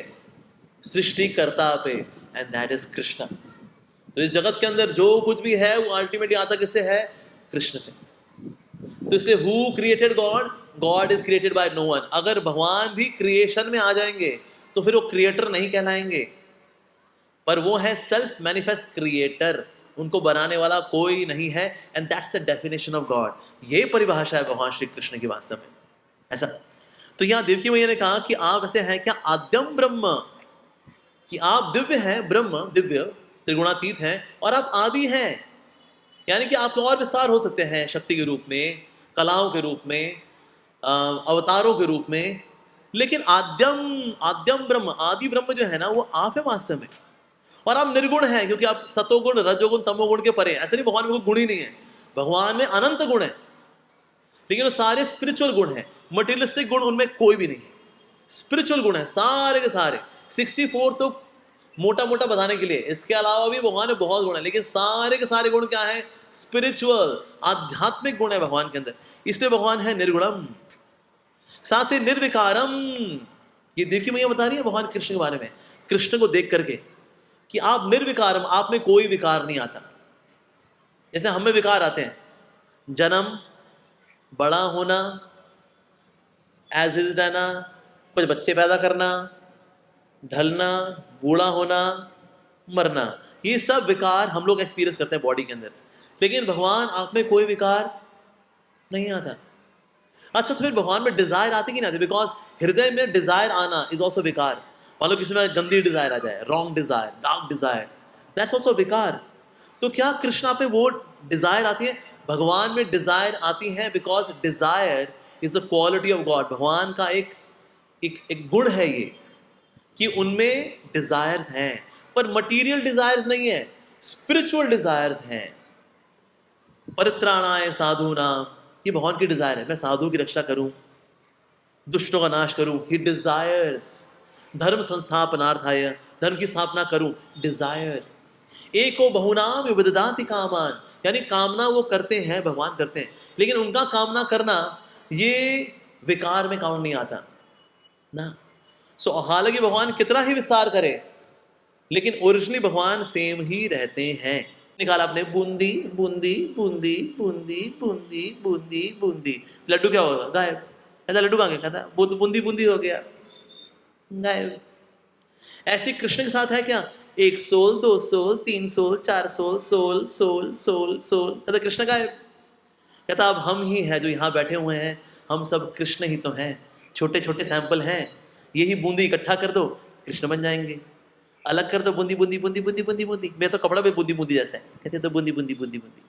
सृष्टिकर्ता पे, एंड दैट इज कृष्णा। तो इस जगत के अंदर जो कुछ भी है वो अल्टीमेटली आता किससे है? कृष्ण से। तो इसलिए who created God? God is created by no one. अगर भगवान भी क्रिएशन में आ जाएंगे तो फिर वो क्रिएटर नहीं कहलाएंगे, पर वो है सेल्फ मैनिफेस्ट क्रिएटर। उनको बनाने वाला कोई नहीं है, and that's the definition of God. ये परिभाषा है भगवान श्री कृष्ण की वास्तव में ऐसा। तो यहां देवकी मैया ने कहा कि आप ऐसे हैं क्या? आद्यम ब्रह्म, कि आप दिव्य हैं, ब्रह्म दिव्य त्रिगुणातीत हैं, और आप आदि हैं। यानी कि आपके और विस्तार हो सकते हैं, शक्ति के रूप में, कलाओं के रूप में, अवतारों के रूप में, लेकिन आद्यम ब्रह्म, आदि ब्रह्म जो है ना, वो आप है वास्तव में। और आप निर्गुण हैं, क्योंकि आप सतोगुण, रजोगुण, तमोगुण के परे। ऐसे नहीं भगवान में कोई गुण ही नहीं है, भगवान में अनंत गुण है, लेकिन वो सारे स्पिरिचुअल गुण हैं। मटेरियलिस्टिक गुण उनमें कोई भी नहीं है, स्पिरिचुअल गुण है सारे के सारे। 64 तो मोटा मोटा बताने के लिए, इसके अलावा भी भगवान में बहुत गुण है, लेकिन सारे के सारे गुण क्या है? स्पिरिचुअल, आध्यात्मिक गुण है भगवान के अंदर। इसलिए भगवान है निर्गुणम, साथ ही निर्विकारम। ये देखिए मैया बता रही है भगवान कृष्ण के बारे में, कृष्ण को देख करके, कि आप निर्विकारम, आप में कोई विकार नहीं आता। जैसे हम में विकार आते हैं, जन्म, बड़ा होना, एज इज रहना, कुछ बच्चे पैदा करना, ढलना, बूढ़ा होना, मरना, ये सब विकार हम लोग एक्सपीरियंस करते हैं बॉडी के अंदर। लेकिन भगवान आप में कोई विकार नहीं आता। अच्छा, तो फिर भगवान में डिजायर आती कि नहीं आती? बिकॉज हृदय में डिजायर आना इज ऑल्सो विकार। मान लो किसी में गंदी डिजायर आ जाए, wrong desire, dark desire, that's also विकार। तो क्या कृष्ण आप में वो डिजायर आती है? भगवान में डिजायर आती है, because desire is a quality of God. भगवान का एक गुण है ये, कि उनमें डिजायर्स हैं, पर मटीरियल डिजायर्स नहीं है, स्पिरिचुअल डिजायर्स हैं। परित्राणाय साधूनाम, ये भगवान की डिजायर है, मैं साधु की रक्षा करूं, दुष्टों का नाश करूं। He desires. धर्म संस्थापनार्थाय, धर्म की स्थापना करूं, डिजायर। एको बहुनाम विदधाति कामान, यानी कामना वो करते हैं, भगवान करते हैं, लेकिन उनका कामना करना ये विकार में काउंट नहीं आता ना। सो हालांकि भगवान कितना ही विस्तार करे, लेकिन ओरिजिनली भगवान सेम ही रहते हैं। निकाला आपने बूंदी बूंदी बूंदी बूंदी बूंदी बूंदी बूंदी, लड्डू क्या होगा? गायब। कहता लड्डू कहाँ गया? कहता बूंदी बूंदी हो गया, गायब। ऐसे कृष्ण के साथ है क्या? 1 soul, 2 soul, 3 soul, 4 soul, soul soul soul soul. कहता कृष्ण गायब। कहता अब हम ही हैं जो यहाँ बैठे हुए हैं, हम सब कृष्ण ही तो हैं, छोटे छोटे सैंपल हैं, यही बूंदी इकट्ठा कर दो, कृष्ण बन जाएंगे। अलग कर दो, बूंदी बूंदी बूंदी बूंदी बूंदी बूंदी, मैं तो कपड़ा भी बूंदी बूंदी जैसा है, कहते तो बूंदी बूंदी बूंदी बूंदी।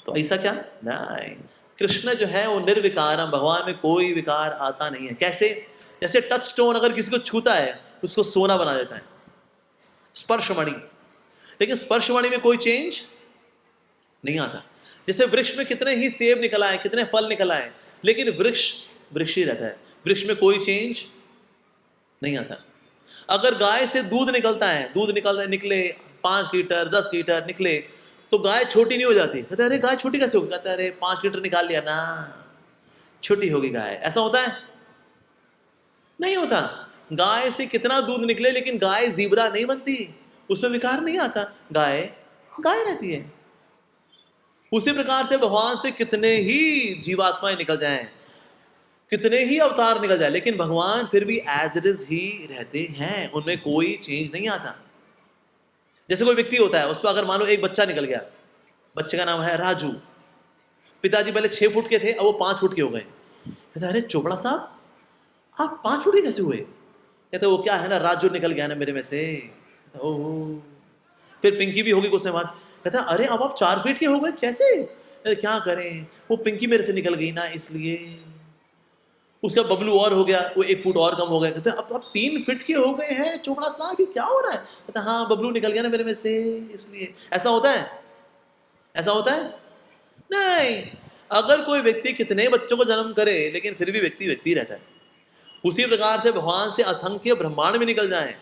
तो ऐसा क्या? नहीं, कृष्ण जो है वो निर्विकारम, भगवान में कोई विकार आता नहीं है। कैसे? जैसे टच स्टोन अगर किसी को छूता है उसको सोना बना देता है, स्पर्शमणि। लेकिन स्पर्शमणि में कोई चेंज नहीं आता। जैसे वृक्ष में कितने ही सेब निकल आए, कितने फल निकल आए, लेकिन वृक्ष ही रहता है, वृक्ष में कोई चेंज नहीं आता। अगर गाय से दूध निकलता है, निकले 5 लीटर 10 लीटर निकले, तो गाय छोटी नहीं हो जाती। कहते अरे गाय छोटी कैसे होगी? कहते अरे 5 लीटर निकाल लिया ना, छोटी होगी गाय। ऐसा होता है? नहीं होता। गाय से कितना दूध निकले, लेकिन गाय ज़ीब्रा नहीं बनती, उसमें विकार नहीं आता, गाय गाय रहती है। उसी प्रकार से भगवान से कितने ही जीवात्माएं निकल जाएं, कितने ही अवतार निकल जाए, लेकिन भगवान फिर भी एज इट इज ही रहते हैं, उनमें कोई चेंज नहीं आता। जैसे कोई व्यक्ति होता है, उस पर अगर मान लो एक बच्चा निकल गया, बच्चे का नाम है राजू, पिताजी पहले 6 फुट के थे, अब वो 5 फुट के हो गए। कहता अरे चोपड़ा साहब, आप 5 फुट के कैसे हुए? कहते वो क्या है ना, राजू निकल गया ना मेरे में से। ओह, फिर पिंकी भी होगी कुछ समय बाद। कहता अरे अब आप 4 फीट के हो गए, कैसे? क्या करें, वो पिंकी मेरे से निकल गई ना इसलिए। उसका बबलू और हो गया, वो 1 फुट और कम हो गया। कहते अब आप 3 फीट के हो गए हैं चोपड़ा साहब, ये क्या हो रहा है? कहता हाँ बबलू निकल गया ना मेरे में से इसलिए। ऐसा होता है? ऐसा होता है नहीं। अगर कोई व्यक्ति कितने बच्चों को जन्म करे, लेकिन फिर भी व्यक्ति व्यक्ति रहता है। उसी प्रकार से भगवान से असंख्य ब्रह्मांड में निकल जाएं,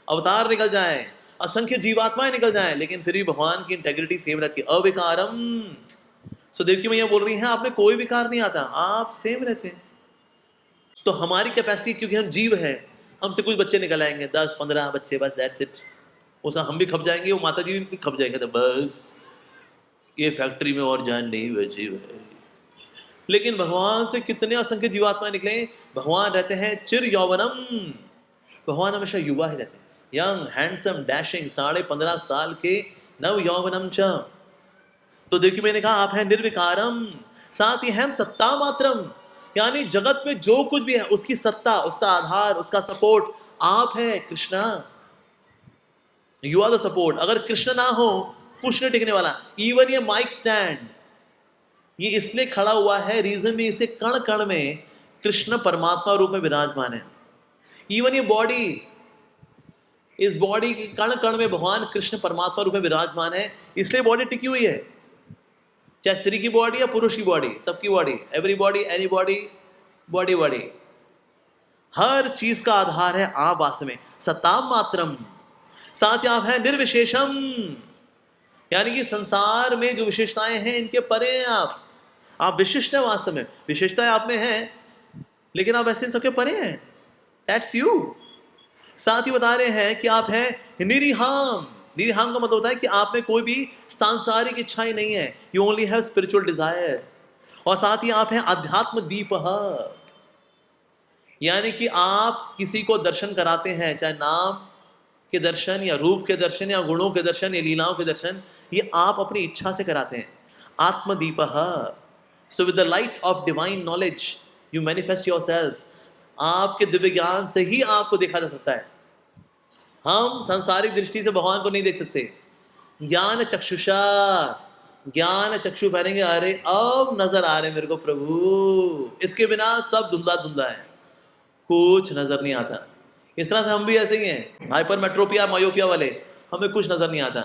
अवतार निकल जाएं, असंख्य जीवात्माएं निकल जाएं, लेकिन फिर भी भगवान की इंटेग्रिटी सेम रहती है, अविकारम। सो देवकी मैया बोल रही हैं आप में कोई विकार नहीं आता, आप सेम रहते हैं। तो हमारी कैपेसिटी, क्योंकि हम जीव हैं, हमसे कुछ बच्चे निकल आएंगे, 10-15 बच्चे, बस दैट्स इट। उसका हम भी खप जाएंगे, वो माता जी भी खप जाएंगे, तो बस ये फैक्ट्री में और जान नहीं बची है। लेकिन भगवान से कितने असंख्य जीवात्माएं निकले, भगवान रहते हैं चिर यौवनम, भगवान हमेशा युवा ही रहते हैं, यंग हैंडसम डैशिंग, 15.5 साल के नव यौवनम च। तो देखिए मैंने कहा आप हैं निर्विकारम, साथ ही हम सत्ता मात्रम, यानी जगत में जो कुछ भी है उसकी सत्ता, उसका आधार, उसका सपोर्ट आप है Krishna. You are the support. अगर कृष्ण ना हो कुछ नहीं टिकने वाला। इवन ये माइक स्टैंड, ये इसलिए खड़ा हुआ है, रीजन में इसे कण कण में कृष्ण परमात्मा रूप में विराजमान है। इवन ये बॉडी, इस बॉडी के कण कण में भगवान कृष्ण परमात्मा रूप में विराजमान है, इसलिए बॉडी टिकी हुई है। चाहे स्त्री की बॉडी या पुरुष की बॉडी, सबकी body, every body, any body, body body, हर चीज का आधार है आप वास्तव में सत्ता मात्रम। साथ ही आप हैं निर्विशेषम, यानी कि संसार में जो विशेषताएं हैं इनके परे हैं आप विशिष्ट हैं। वास्तव में विशेषताएं आप में हैं, लेकिन आप ऐसे इन सबके परे हैं, दैट्स यू। साथ ही बता रहे हैं कि आप हैं निरीहाम। निरीहाम का मतलब होता है कि आप में कोई भी सांसारिक इच्छाएं नहीं है, you only have spiritual desire. और साथ ही आप हैं अध्यात्म दीपः, यानी कि आप किसी को दर्शन कराते हैं, चाहे नाम के दर्शन या रूप के दर्शन या गुणों के दर्शन या लीलाओं के दर्शन, ये आप अपनी इच्छा से कराते हैं। आत्मदीपः, so with the light of divine knowledge you manifest yourself. आपके दिव्य ज्ञान से ही आपको देखा जा सकता है। हम सांसारिक दृष्टि से भगवान को नहीं देख सकते। ज्ञान चक्षुषा, ज्ञान चक्षु पहनेंगे, अरे अब नजर आ रहे मेरे को प्रभु, इसके बिना सब धुंधला धुंधला है, कुछ नजर नहीं आता। इस तरह से हम भी ऐसे ही हैं, हाइपरमेट्रोपिया मायोपिया वाले, हमें कुछ नजर नहीं आता।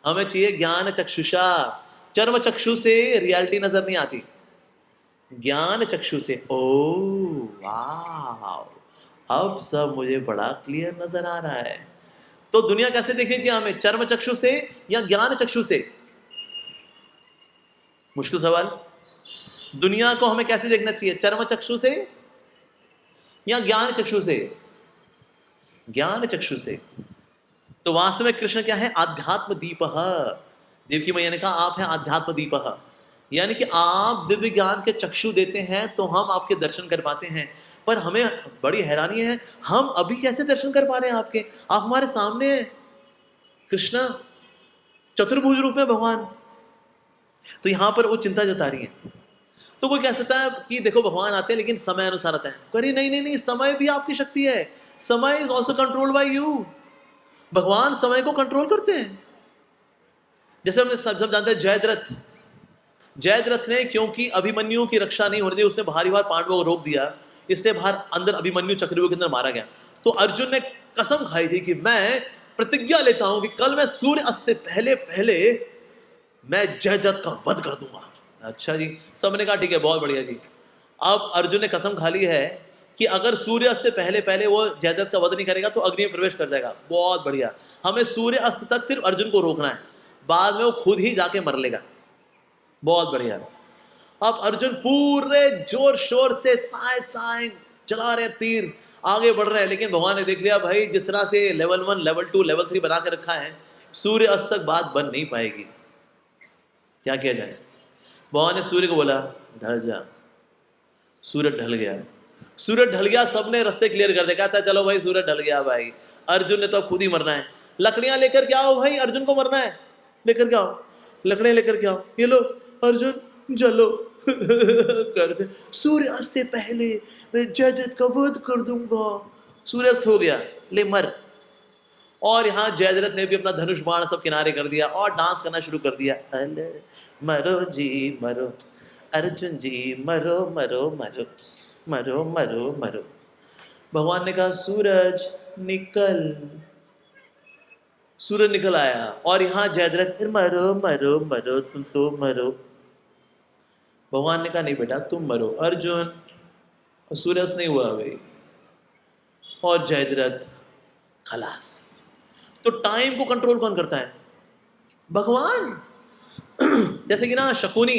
हमें चाहिए ज्ञान चक्षुषा, चर्म चक्षु से रियलिटी नजर नहीं आती, ज्ञान चक्षु से ओ वाह, अब सब मुझे बड़ा क्लियर नजर आ रहा है। तो दुनिया कैसे देखनी चाहिए हमें, चर्म चक्षु से या ज्ञान चक्षु से? मुश्किल सवाल। दुनिया को हमें कैसे देखना चाहिए, चर्म चक्षु से या ज्ञान चक्षु से? ज्ञान चक्षु से। तो वास्तव में कृष्ण क्या है, आध्यात्म दीपः। देवकी मैया ने कहा आप हैं आध्यात्म दीपः, यानी कि आप दिव्य ज्ञान के चक्षु देते हैं तो हम आपके दर्शन कर पाते हैं। पर हमें बड़ी हैरानी है, हम अभी कैसे दर्शन कर पा रहे हैं आपके? आप हमारे सामने हैं, कृष्ण चतुर्भुज रूप में भगवान। तो यहां पर वो चिंता जता रही है। तो कोई कह सकता है कि देखो भगवान आते हैं लेकिन समय अनुसार आते हैं। अरे नहीं नहीं नहीं, समय भी आपकी शक्ति है, समय is also control by you. भगवान समय को कंट्रोल करते हैं। जैसे हमने सब जानते हैं जयद्रथ, जयद्रथ ने क्योंकि अभिमन्यु की रक्षा नहीं होने दी, उसने बाहरी बार पांडवों को रोक दिया, इसलिए बाहर अंदर अभिमन्यु चक्रव्यूह के अंदर मारा गया। तो अर्जुन ने कसम खाई थी कि मैं प्रतिज्ञा लेता हूं कि कल मैं सूर्य अस्त से पहले पहले मैं जयद्रथ का वध कर दूंगा। अच्छा जी, सबने कहा ठीक है, बहुत बढ़िया जी। अब अर्जुन ने कसम खा ली है कि अगर सूर्य अस्त से पहले पहले वो जयद्रथ का वध नहीं करेगा तो अग्नि में प्रवेश कर जाएगा। बहुत बढ़िया, हमें सूर्य अस्त तक सिर्फ अर्जुन को रोकना है, बाद में वो खुद ही जाके मर लेगा। बहुत बढ़िया। अब अर्जुन पूरे जोर शोर से साए साए चला रहे तीर, आगे बढ़ रहे हैं, लेकिन भगवान ने देख लिया भाई जिस तरह से लेवल 1 लेवल 2 लेवल 3 बना के रखा है, सूर्य अस्त तक बात बन नहीं पाएगी। क्या किया जाए? भगवान ने सूर्य को बोला ढल जा। सूर्य ढल गया। सूरज ढल गया, सबने रास्ते क्लियर कर दिया, कहता चलो भाई सूरज ढल गया भाई, अर्जुन ने तो अब खुद ही मरना है, लकड़ियां लेकर के आओ भाई, अर्जुन को मरना है, लेकर के आओ, लकड़ियां लेकर के आओ, ये लो अर्जुन जलो कर दे, सूर्यास्त से पहले मैं जयद्रथ का वध कर दूंगा। सूर्यास्त हो गया, ले मर। और यहाँ जयद्रथ ने भी अपना धनुष बाण सब किनारे कर दिया और डांस करना शुरू कर दिया, अले मरो जी मरो, अर्जुन जी मरो मरो मरो मरो मरो मरो। भगवान ने कहा सूरज निकल, सूरज निकल आया और यहाँ जयद्रथ फिर मरो मरो मरो, तुम तो मरो। भगवान ने कहा नहीं बेटा तुम मरो अर्जुन, और सूर्यास्त नहीं हुआ भाई, और जयद्रथ खलास। तो टाइम को कंट्रोल कौन करता है? भगवान। जैसे कि ना शकुनी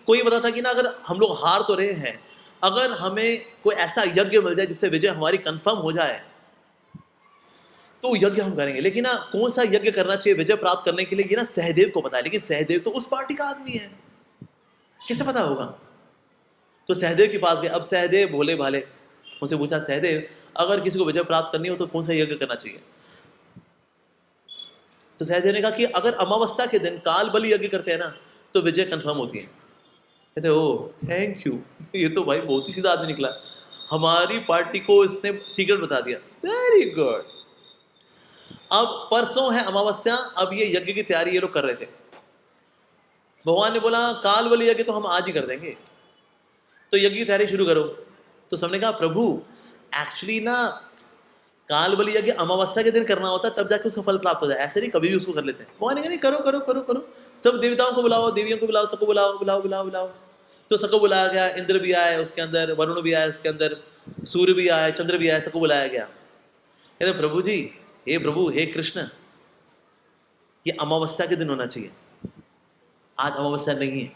को ये पता था कि ना अगर हम लोग हार तो रहे हैं, अगर हमें कोई ऐसा यज्ञ मिल जाए जिससे विजय हमारी कंफर्म हो जाए तो यज्ञ हम करेंगे। लेकिन ना कौन सा यज्ञ करना चाहिए विजय प्राप्त करने के लिए, ये ना सहदेव को पता है, लेकिन सहदेव तो उस पार्टी का आदमी है, कैसे पता होगा? तो सहदेव के पास गए। अब सहदेव भोले भाले, उनसे पूछा सहदेव अगर किसी को विजय प्राप्त करनी हो तो कौन सा यज्ञ करना चाहिए? तो सहदेव ने कहा कि अगर अमावस्या के दिन काल बलि यज्ञ करते हैं ना तो विजय कंफर्म होती है। कहते ओ थैंक यू, ये तो भाई बहुत ही सीधा आदमी निकला, हमारी पार्टी को इसने सीक्रेट बता दिया, वेरी गुड। अब परसों है अमावस्या, अब ये यज्ञ की तैयारी ये लोग कर रहे थे। भगवान ने बोला काल बलि यज्ञ तो हम आज ही कर देंगे, तो यज्ञ की तैयारी शुरू करो। तो सबने कहा प्रभु एक्चुअली ना काल बलि यज्ञ अमावस्या के दिन करना होता है, तब जाके उसका फल प्राप्त हो जाए, ऐसे नहीं कभी भी उसको कर लेते हैं। भगवान ने कहा नहीं करो करो करो करो, सब देवताओं को बुलाओ, देवियों को बुलाओ, सबको बुलाओ बुलाओ बुलाओ बुलाओ। तो सबको बुलाया गया, इंद्र भी आए उसके अंदर, वरुण भी आए उसके अंदर, सूर्य भी आए, चंद्र भी आए, सबको बुलाया गया। कहते प्रभु जी, हे प्रभु, हे कृष्ण, ये अमावस्या के दिन होना चाहिए, आज अमावस्या नहीं है।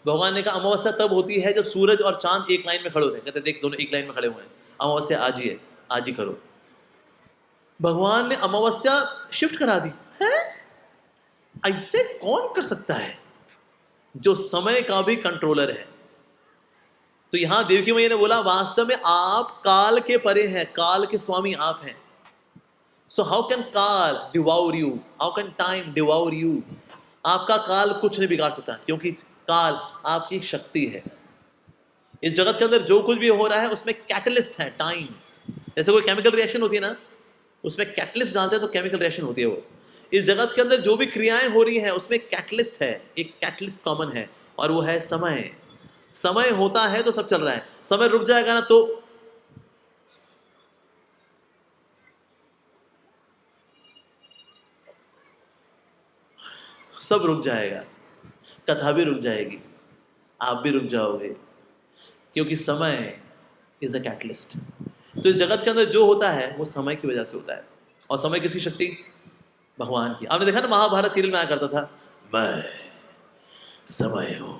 भगवान ने कहा अमावस्या तब होती है जब सूरज और चांद एक लाइन में खड़े होते हैं। कहते देख दोनों एक लाइन में खड़े हुए हैं, अमावस्या आज ही है, आज ही करो। भगवान ने अमावस्या शिफ्ट करा दी है? ऐसे कौन कर सकता है जो समय का भी कंट्रोलर है? तो यहां देवकी मैया ने बोला वास्तव में आप काल के परे हैं, काल के स्वामी आप हैं। सो हाउ कैन काल devour you, how can time devour you? आपका काल कुछ नहीं बिगाड़ सकता, क्योंकि काल आपकी शक्ति है। इस जगत के अंदर जो कुछ भी हो रहा है उसमें कैटलिस्ट है टाइम। जैसे कोई केमिकल रिएक्शन होती है ना, उसमें कैटलिस्ट डालते हैं तो केमिकल रिएक्शन होती है। वो इस जगत के अंदर जो भी क्रियाएं हो रही हैं उसमें कैटलिस्ट है, एक कैटलिस्ट कॉमन है, और वो है समय। समय होता है तो सब चल रहा है, समय रुक जाएगा ना तो सब रुक जाएगा, कथा भी रुक जाएगी, आप भी रुक जाओगे, क्योंकि समय इज अ कैटलिस्ट। तो इस जगत के अंदर जो होता है वो समय की वजह से होता है, और समय किसकी शक्ति? भगवान की। आपने देखा ना महाभारत सीरियल में आया करता था मैं समय हूं,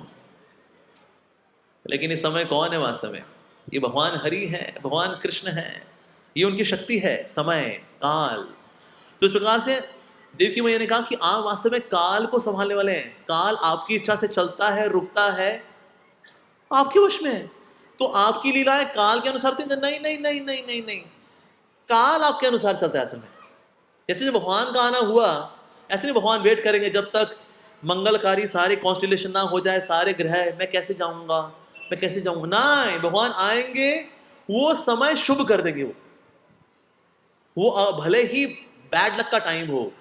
लेकिन ये समय कौन है वास्तव में? ये भगवान हरि है, भगवान कृष्ण है, ये उनकी शक्ति है, समय काल। तो इस प्रकार से देवकी मैया ने कहा कि आप वास्तव में काल को संभालने वाले हैं। काल आपकी इच्छा से चलता है, रुकता है, आपके वश में है। तो आपकी लीलाएं काल के अनुसार नहीं नहीं नहीं नहीं नहीं नहीं, काल आपके अनुसार चलता है असल में। जैसे जब भगवान का आना हुआ, ऐसे नहीं भगवान वेट करेंगे जब तक मंगलकारी सारे कॉन्स्टिलेशन ना हो जाए, सारे ग्रह, मैं कैसे जाऊंगा, मैं कैसे जाऊंगा, नहीं, भगवान आएंगे, वो समय शुभ कर देंगे। वो भले ही बैड लक का टाइम हो,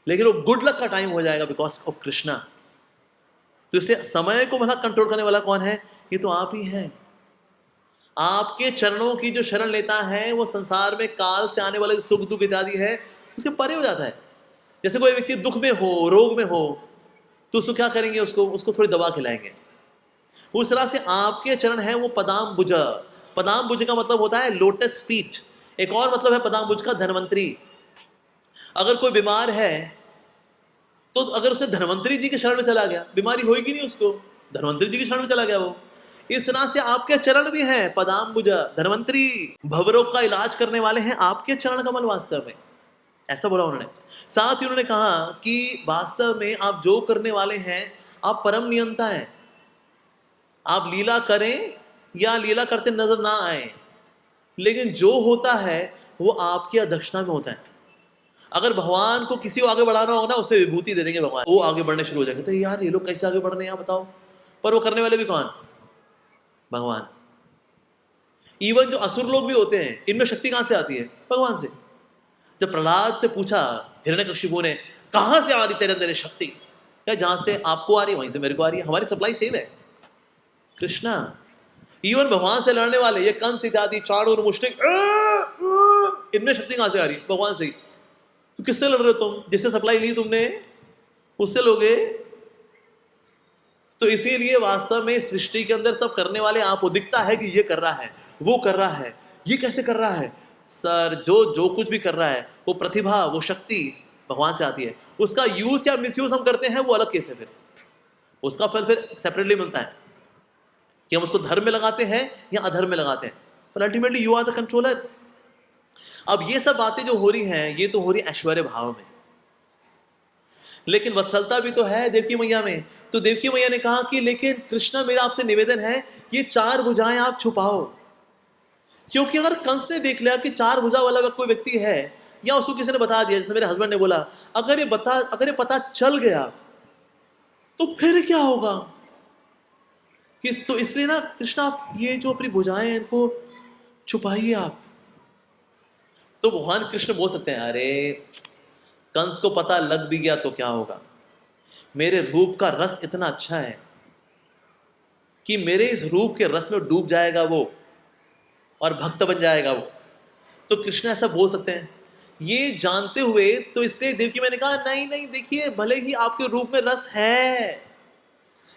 लेकिन वो गुड लक का टाइम हो जाएगा बिकॉज ऑफ कृष्णा। तो इसलिए समय को भला कंट्रोल करने वाला कौन है? ये तो आप ही हैं। आपके चरणों की जो शरण लेता है वो संसार में काल से आने वाले सुख दुख इत्यादि है उसके परे हो जाता है। जैसे कोई व्यक्ति दुख में हो, रोग में हो, तो उसको क्या करेंगे? उसको थोड़ी दवा खिलाएंगे। उस तरह से आपके चरण है वो पदाम्बुज। पदाम्बुज का मतलब होता है लोटस फीट। एक और मतलब है पदाम्बुज का धन्वंतरी। अगर कोई बीमार है तो अगर उसने धन्वंतरी जी के शरण में चला गया, बीमारी होगी नहीं उसको, धन्वंतरी जी के शरण में चला गया वो। इस तरह से आपके चरण भी हैं पदाम्बुज, धन्वंतरी। भवरोग का इलाज करने वाले हैं आपके चरण कमल वास्तव में, ऐसा बोला उन्होंने। साथ ही उन्होंने कहा कि वास्तव में आप जो करने वाले हैं, आप परम नियंता हैं। आप लीला करें या लीला करते नजर ना आए, लेकिन जो होता है वो आपकी अध्यक्षता में होता है। अगर भगवान को किसी को आगे बढ़ाना होगा ना, उसमें विभूति दे देंगे भगवान, वो आगे बढ़ने शुरू हो जाएंगे। तो यार ये लोग कैसे आगे बढ़ रहे हैं, बताओ। पर वो करने वाले भी कौन? भगवान। इवन जो असुर लोग भी होते हैं, इनमें शक्ति कहां से आती है? भगवान से। जब प्रहलाद से पूछा हिरण्यकशिपु ने, कहां से आ रही तेरे अंदर ये शक्ति? क्या जहां से आपको आ रही है वहीं से मेरे को आ रही है, हमारी सप्लाई सेम है। कृष्णा। इवन भगवान से लड़ने वाले ये कंस इत्यादि चाणूर मुष्टिक, इनमें शक्ति कहां से आ रही? भगवान से ही। तो किससे लड़ रहे हो तुम? जिससे सप्लाई ली तुमने उससे लोगे। तो इसीलिए वास्तव में सृष्टि के अंदर सब करने वाले आपको दिखता है कि ये कर रहा है, वो कर रहा है, ये कैसे कर रहा है। सर जो कुछ भी कर रहा है वो प्रतिभा, वो शक्ति भगवान से आती है। उसका यूज या मिसयूज हम करते हैं वो अलग केस है। फिर उसका फल फिर सेपरेटली मिलता है कि हम उसको धर्म में लगाते हैं या अधर्म में लगाते हैं, पर ultimately you are the controller. अब ये सब बातें जो हो रही हैं ये तो हो रही ऐश्वर्य भाव में, लेकिन वत्सलता भी तो है देवकी मैया में। तो देवकी मैया ने कहा कि लेकिन कृष्णा मेरा आपसे निवेदन है, ये चार भुजाएं आप छुपाओ। क्योंकि अगर कंस ने देख लिया कि चार भुजा वाला कोई व्यक्ति है, या उसको किसी ने बता दिया, जैसे मेरे हस्बैंड ने बोला, अगर ये पता चल गया तो फिर क्या होगा? तो इसलिए ना कृष्णा, आप ये जो अपनी भुजाएं हैं इनको छुपाइए आप। तो भगवान कृष्ण बोल सकते हैं, अरे कंस को पता लग भी गया तो क्या होगा, मेरे रूप का रस इतना अच्छा है कि मेरे इस रूप के रस में डूब जाएगा वो और भक्त बन जाएगा वो। तो कृष्ण ऐसा बोल सकते हैं ये जानते हुए। तो इसलिए देवकी मैंने कहा, नहीं नहीं, देखिए भले ही आपके रूप में रस है,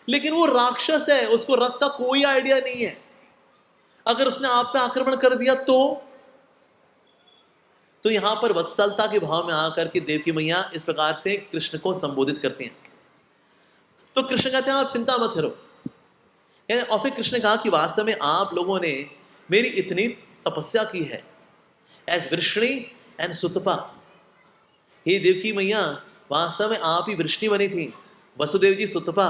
लेकिन वो राक्षस है, उसको रस का कोई आइडिया नहीं है। अगर उसने आप पे आक्रमण कर दिया तो यहां पर वत्सलता के भाव में आकर के देवकी मैया इस प्रकार से कृष्ण को संबोधित करती हैं। तो कृष्ण कहते हैं आप चिंता मत करो। और फिर कृष्ण ने कहा कि वास्तव में आप लोगों ने मेरी इतनी तपस्या की है एज वृष्णि एंड सुतपा। हे देवकी मैया, वास्तव में आप ही वृष्णि बनी थी, वसुदेव जी सुतपा,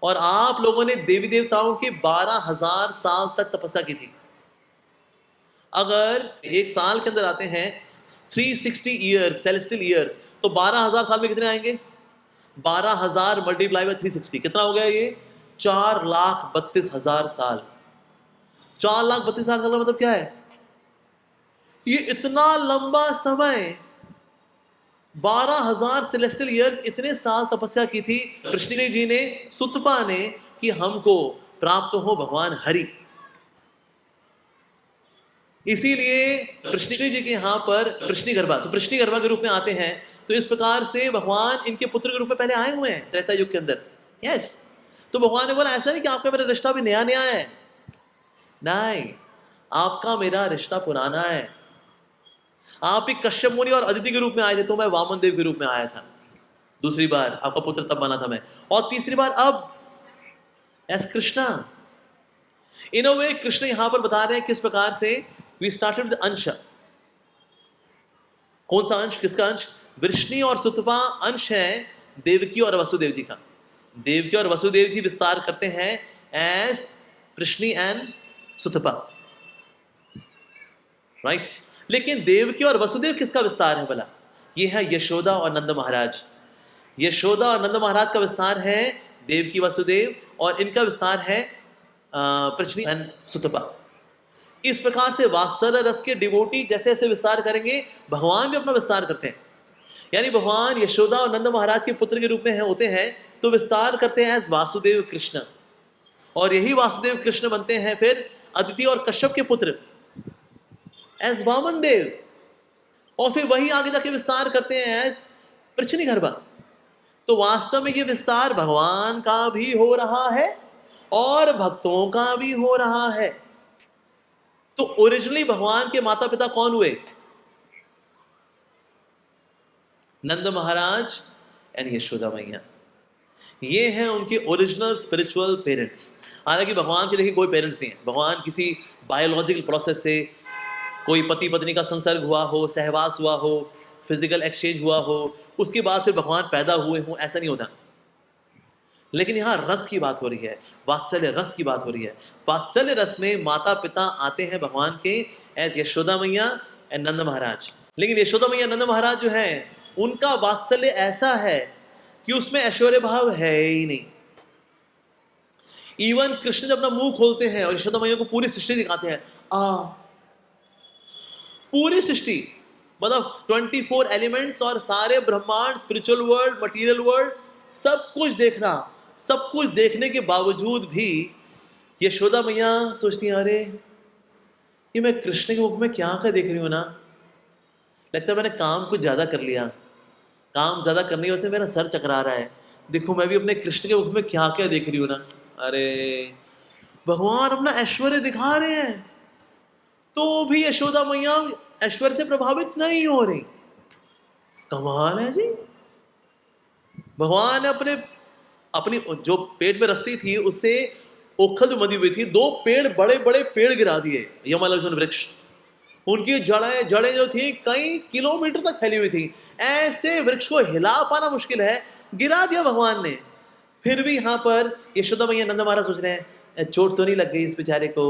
और आप लोगों ने देवी देवताओं के 12,000 साल तक तपस्या की थी। अगर एक साल के अंदर आते हैं 360 ईयर्स सेलेस्टियल ईयर्स, तो 12,000 साल में कितने आएंगे? 12,000 मल्टीप्लाई बाय 360 कितना हो गया? ये 4,32,000 साल। 4,32,000 साल का मतलब क्या है? ये इतना लंबा समय, 12,000 सेलेस्टियल ईयर्स, इतने साल तपस्या की थी कृष्ण जी ने, सुतपा ने, कि हमको प्राप्त हो भगवान हरि। इसीलिए कृष्ण जी के यहाँ पर कृष्णिगर्भा, तो कृष्णिगर्भा के रूप में आते हैं। तो इस प्रकार से भगवान इनके पुत्र के रूप में पहले आए हुए हैं त्रेता युग के अंदर। यस। तो भगवान ने बोला ऐसा नहीं कि आपका मेरा रिश्ता भी नया नया है, नहीं, आपका मेरा रिश्ता पुराना है। आप ही कश्यप मुनि और अदिति के रूप में आए थे, तो मैं वामन देव के रूप में आया था दूसरी बार, आपका पुत्र तब बना था मैं, और तीसरी बार अब एस कृष्णा। इन अ वे कृष्ण यहां पर बता रहे हैं किस प्रकार से वी स्टार्टेड विद अंश। कौन सा अंश? किसका अंश? वृष्णि और सुतपा अंश है देवकी और वसुदेव जी का। देवकी और वसुदेव जी विस्तार करते हैं as Vrishni and Sutapa, right. लेकिन देवकी और वसुदेव किसका विस्तार है भला? ये है यशोदा और नंद महाराज। यशोदा और नंद महाराज का विस्तार है देवकी वसुदेव, और इनका विस्तार है वृष्णि एंड सुतपा। इस प्रकार से वात्सल्य रस के डिवोटी जैसे जैसे विस्तार करेंगे, भगवान भी अपना विस्तार करते हैं। यानी भगवान यशोदा और नंद महाराज के पुत्र के रूप में होते हैं, तो विस्तार करते हैं एज वासुदेव कृष्ण, और यही वासुदेव कृष्ण बनते हैं फिर अदिति और कश्यप के पुत्र एज वामन देव, और फिर वही आगे जाके विस्तार करते हैं एज वृष्णिगर्भा। तो वास्तव में ये विस्तार भगवान का भी हो रहा है और भक्तों का भी हो रहा है। तो ओरिजिनली भगवान के माता पिता कौन हुए? नंद महाराज एंड यशोदा मैया। ये हैं उनके ओरिजिनल स्पिरिचुअल पेरेंट्स। हालांकि भगवान के देखिए कोई पेरेंट्स नहीं है। भगवान किसी बायोलॉजिकल प्रोसेस से, कोई पति पत्नी का संसर्ग हुआ हो, सहवास हुआ हो, फिजिकल एक्सचेंज हुआ हो, उसके बाद फिर भगवान पैदा हुए हों, ऐसा नहीं होता। लेकिन यहाँ रस की बात हो रही है, वात्सल्य रस की बात हो रही है। वात्सल्य रस में माता पिता आते हैं भगवान के एज यशोदा मैया एंड नंद महाराज। लेकिन यशोदा मैया नंद महाराज जो है उनका वात्सल्य ऐसा है कि उसमें ऐश्वर्य भाव है ही नहीं। इवन कृष्ण जब अपना मुंह खोलते हैं और यशोदा मैया को पूरी सृष्टि दिखाते हैं, पूरी सृष्टि मतलब 24 एलिमेंट्स और सारे ब्रह्मांड, स्पिरिचुअल वर्ल्ड, मटेरियल वर्ल्ड, सब कुछ देखना, सब कुछ देखने के बावजूद भी यशोदा मैया सोचती हैं, अरे ये मैं कृष्ण के मुख में क्या क्या देख रही हूं ना, लगता है मैंने काम कुछ ज्यादा कर लिया, काम ज्यादा करने की वजह से मेरा सर चकरा रहा है। देखो मैं भी अपने कृष्ण के मुख में क्या क्या देख रही हूं ना। अरे भगवान अपना ऐश्वर्य दिखा रहे हैं तो भी यशोदा मैया ऐश्वर्य से प्रभावित नहीं हो रही। कमाल है जी। भगवान ने अपनी जो पेट में रस्सी थी उससे ओखल जो मदी हुई थी, 2 पेड़ बड़े बड़े पेड़ गिरा दिए, यमालर्जुन वृक्ष। उनकी जड़ें जो थी कई किलोमीटर तक फैली हुई थी। ऐसे वृक्ष को हिला पाना मुश्किल है, गिरा दिया भगवान ने। फिर भी यहाँ पर यशोदा मैया नंद महाराज सोच रहे हैं चोट तो नहीं लग गई इस बेचारे को।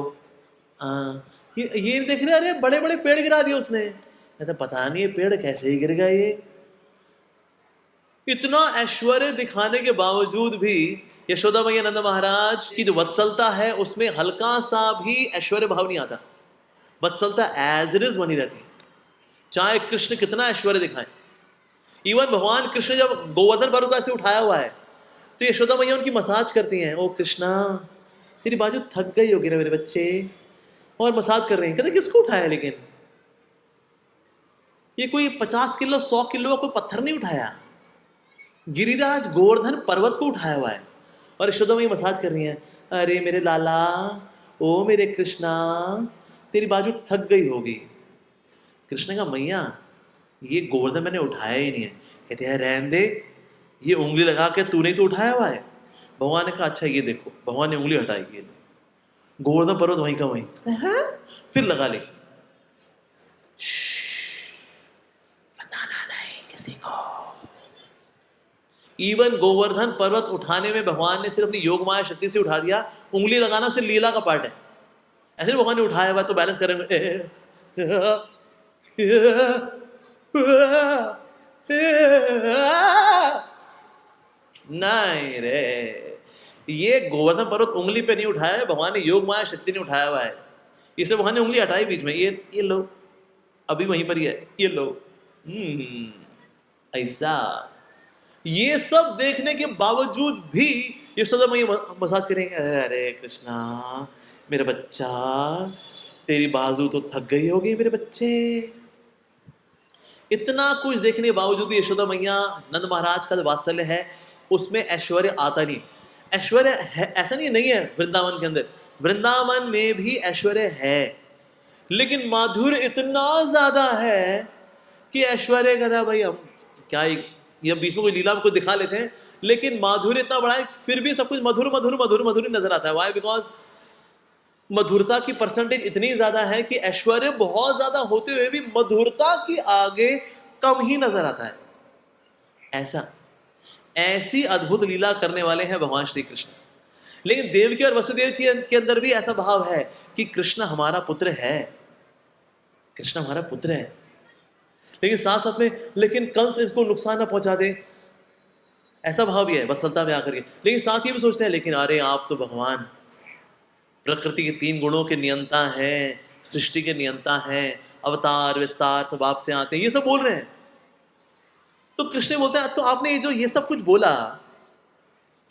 ये देख रहे, अरे बड़े बड़े पेड़ गिरा दिए उसने। कहते पता नहीं ये पेड़ कैसे ही गिर गए। ये इतना ऐश्वर्य दिखाने के बावजूद भी यशोदा मैया नंद महाराज की जो वत्सलता है उसमें हल्का सा भी ऐश्वर्य भाव नहीं आता। वत्सलता एज इट इज बनी रहती है, चाहे कृष्ण कितना ऐश्वर्य दिखाएं। इवन भगवान कृष्ण जब गोवर्धन पर्वत ऐसे उठाया हुआ है तो यशोदा मैया उनकी मसाज करती हैं। ओ कृष्णा तेरी बाजू थक गई होगी ना मेरे बच्चे, और मसाज कर रहे हैं। कहते किसको उठाया, लेकिन ये कोई 50 किलो 100 किलो का कोई पत्थर नहीं उठाया, गिरिराज गोवर्धन पर्वत को उठाया हुआ है। और यशोदा मैया मसाज कर रही हैं। अरे मेरे लाला, ओ मेरे कृष्णा तेरी बाजू थक गई होगी। कृष्ण का मैया ये गोवर्धन मैंने उठाया ही नहीं है। कहते हैं रहने दे, ये उंगली लगा के तूने तो उठाया हुआ है। भगवान ने कहा अच्छा ये देखो, भगवान ने उंगली हटाई, ये गोवर्धन पर्वत वहीं का वहीं। फिर लगा ले, बताना नहीं किसी को। इवन गोवर्धन पर्वत उठाने में भगवान ने सिर्फ अपनी योग माया शक्ति से उठा दिया, उंगली लगाना सिर्फ लीला का पार्ट है। ऐसे भगवान ने उठाया हुआ तो बैलेंस करेंगे। नहीं रे, ये गोवर्धन पर्वत उंगली पे नहीं उठाया है, भगवान ने योग माया शक्ति ने उठाया हुआ है। इसलिए भगवान ने उंगली हटाई बीच में, ये लो, अभी वहीं पर ही है, ये लो। ऐसा ये सब देखने के बावजूद भी यशोदा मैया मसाज करेंगे। अरे कृष्णा मेरा बच्चा, तेरी बाजू तो थक गई होगी मेरे बच्चे। इतना कुछ देखने के बावजूद यशोदा मैया नंद महाराज का जो वात्सल्य है उसमें ऐश्वर्य आता नहीं। ऐश्वर्य है, ऐसा नहीं है वृंदावन के अंदर, वृंदावन में भी ऐश्वर्य है, लेकिन माधुर्य इतना ज्यादा है कि ऐश्वर्य कहता भाई हम क्या, ये बीच में कोई लीला में कोई दिखा लेते हैं, लेकिन माधुर्य इतना बड़ा है फिर भी सब कुछ मधुर मधुर मधुर मधुर नजर आता है। वाई? बिकॉज मधुरता की परसेंटेज इतनी ज्यादा है कि ऐश्वर्य बहुत ज्यादा होते हुए भी मधुरता की आगे कम ही नजर आता है। ऐसी अद्भुत लीला करने वाले हैं भगवान श्री कृष्ण। लेकिन देवकी और वसुदेव जी के अंदर भी ऐसा भाव है कि कृष्ण हमारा पुत्र है, कृष्ण हमारा पुत्र है, लेकिन साथ साथ में लेकिन कंस इसको नुकसान ना पहुंचा दे, ऐसा भाव भी है वत्सलता में आकर के। लेकिन साथ ही भी सोचते हैं लेकिन अरे आप तो भगवान प्रकृति के 3 गुणों के नियंता हैं, सृष्टि के नियंता हैं, अवतार विस्तार सब आपसे आते हैं, ये सब बोल रहे हैं। तो कृष्ण बोलते हैं तो आपने ये सब कुछ बोला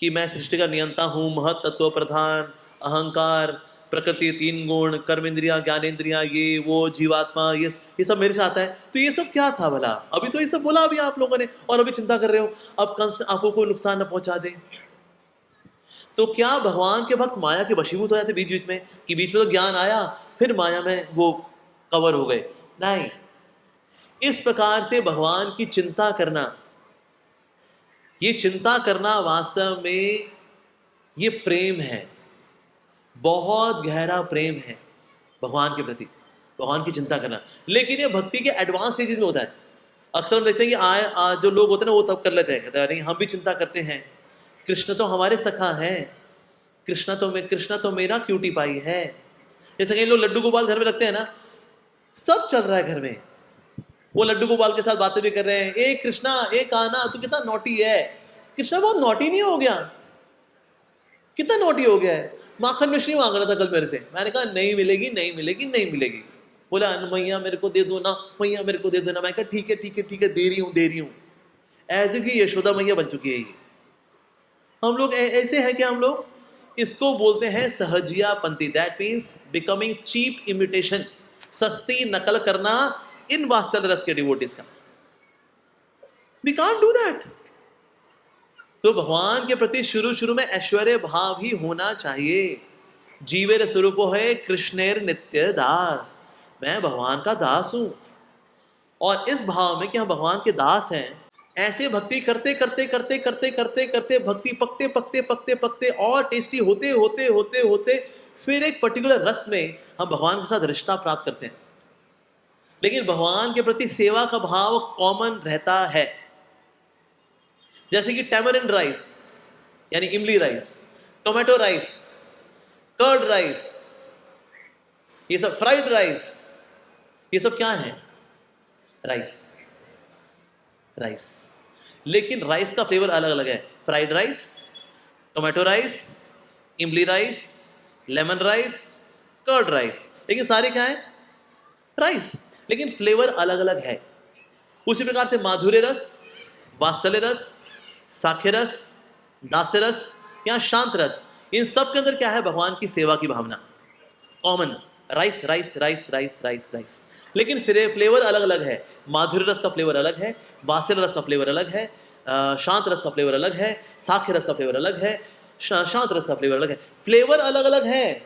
कि मैं सृष्टि का नियंता हूं, महत तत्व प्रधान, अहंकार, प्रकृति 3 गुण, कर्मेंद्रिया ज्ञानेन्द्रिया, ये वो जीवात्मा, ये सब मेरे साथ है, तो ये सब क्या था भला? अभी तो ये सब बोला अभी आप लोगों ने, और अभी चिंता कर रहे हो अब कंस आपको कोई नुकसान न पहुंचा दे। तो क्या भगवान के भक्त माया के वशीभूत हो जाते बीच बीच में, कि बीच में तो ज्ञान आया फिर माया में वो कवर हो गए? नहीं, इस प्रकार से भगवान की चिंता करना, ये चिंता करना वास्तव में ये प्रेम है, बहुत गहरा प्रेम है भगवान के प्रति, भगवान की चिंता करना। लेकिन ये भक्ति के एडवांस स्टेजेस में होता है। अक्सर हम देखते हैं कि जो लोग होते हैं ना वो तब कर लेते हैं, कहते हैं नहीं हम भी चिंता करते हैं, कृष्ण तो हमारे सखा हैं, कृष्णा तो मेरा क्यूटी पाई है। जैसे कई लोग लड्डू गोपाल घर में रखते हैं ना, सब चल रहा है घर में, वो लड्डू गोपाल के साथ बातें भी कर रहे हैं, ए कृष्णा, ए कान्हा, तू कितना नॉटी है। कृष्णा बहुत नॉटी नहीं हो गया, कितना नॉटी हो गया है। माखन मिश्री मांग रहा था कल मेरे से, मैंने कहा नहीं मिलेगी नहीं मिलेगी नहीं मिलेगी। बोला मैया मेरे को दे दो ना, मैया मेरे को दे दो ना। मैं कहा ठीक है ठीक है ठीक है, दे रही हूँ। ऐसे कि यशोदा मैया बन चुकी है ये। हम लोग ऐसे हैं कि हम लोग इसको बोलते हैं सहजिया पंथी, that means becoming cheap imitation, सस्ती नकल करना इन वात्सल्य रस के डिवोटीज का। We can't do that. तो भगवान के प्रति शुरू में ऐश्वर्य भाव ही होना चाहिए। जीवेर स्वरूप है कृष्णेर नित्य दास, मैं भगवान का दास हूं। और इस भाव में कि हम भगवान के दास हैं, ऐसे भक्ति करते करते करते करते करते करते भक्ति पकते पकते पकते पकते और टेस्टी होते होते होते होते फिर एक पर्टिकुलर रस में हम भगवान के साथ रिश्ता प्राप्त करते हैं। लेकिन भगवान के प्रति सेवा का भाव कॉमन रहता है। जैसे कि टैमरिंड राइस यानी इमली rice, tomato rice, curd rice, ये सब फ्राइड राइस, ये सब क्या है? राइस। लेकिन राइस का फ्लेवर अलग अलग है। फ्राइड राइस, टोमेटो राइस, इमली rice, lemon rice, curd rice, लेकिन सारे क्या है? राइस, लेकिन फ्लेवर अलग अलग है। उसी प्रकार से माधुर्य रस, वात्सल्य रस, साख्य रस, दास्य रस या शांत रस, इन सब के अंदर क्या है? भगवान की सेवा की भावना common. Rice rice rice rice rice rice, लेकिन फिर फ्लेवर अलग अलग है। माधुर्य रस का फ्लेवर अलग है, वात्सल्य रस का फ्लेवर अलग है, शांत रस का फ्लेवर अलग है, साख्य रस का फ्लेवर अलग है, शांत रस का फ्लेवर अलग है। फ्लेवर अलग अलग है,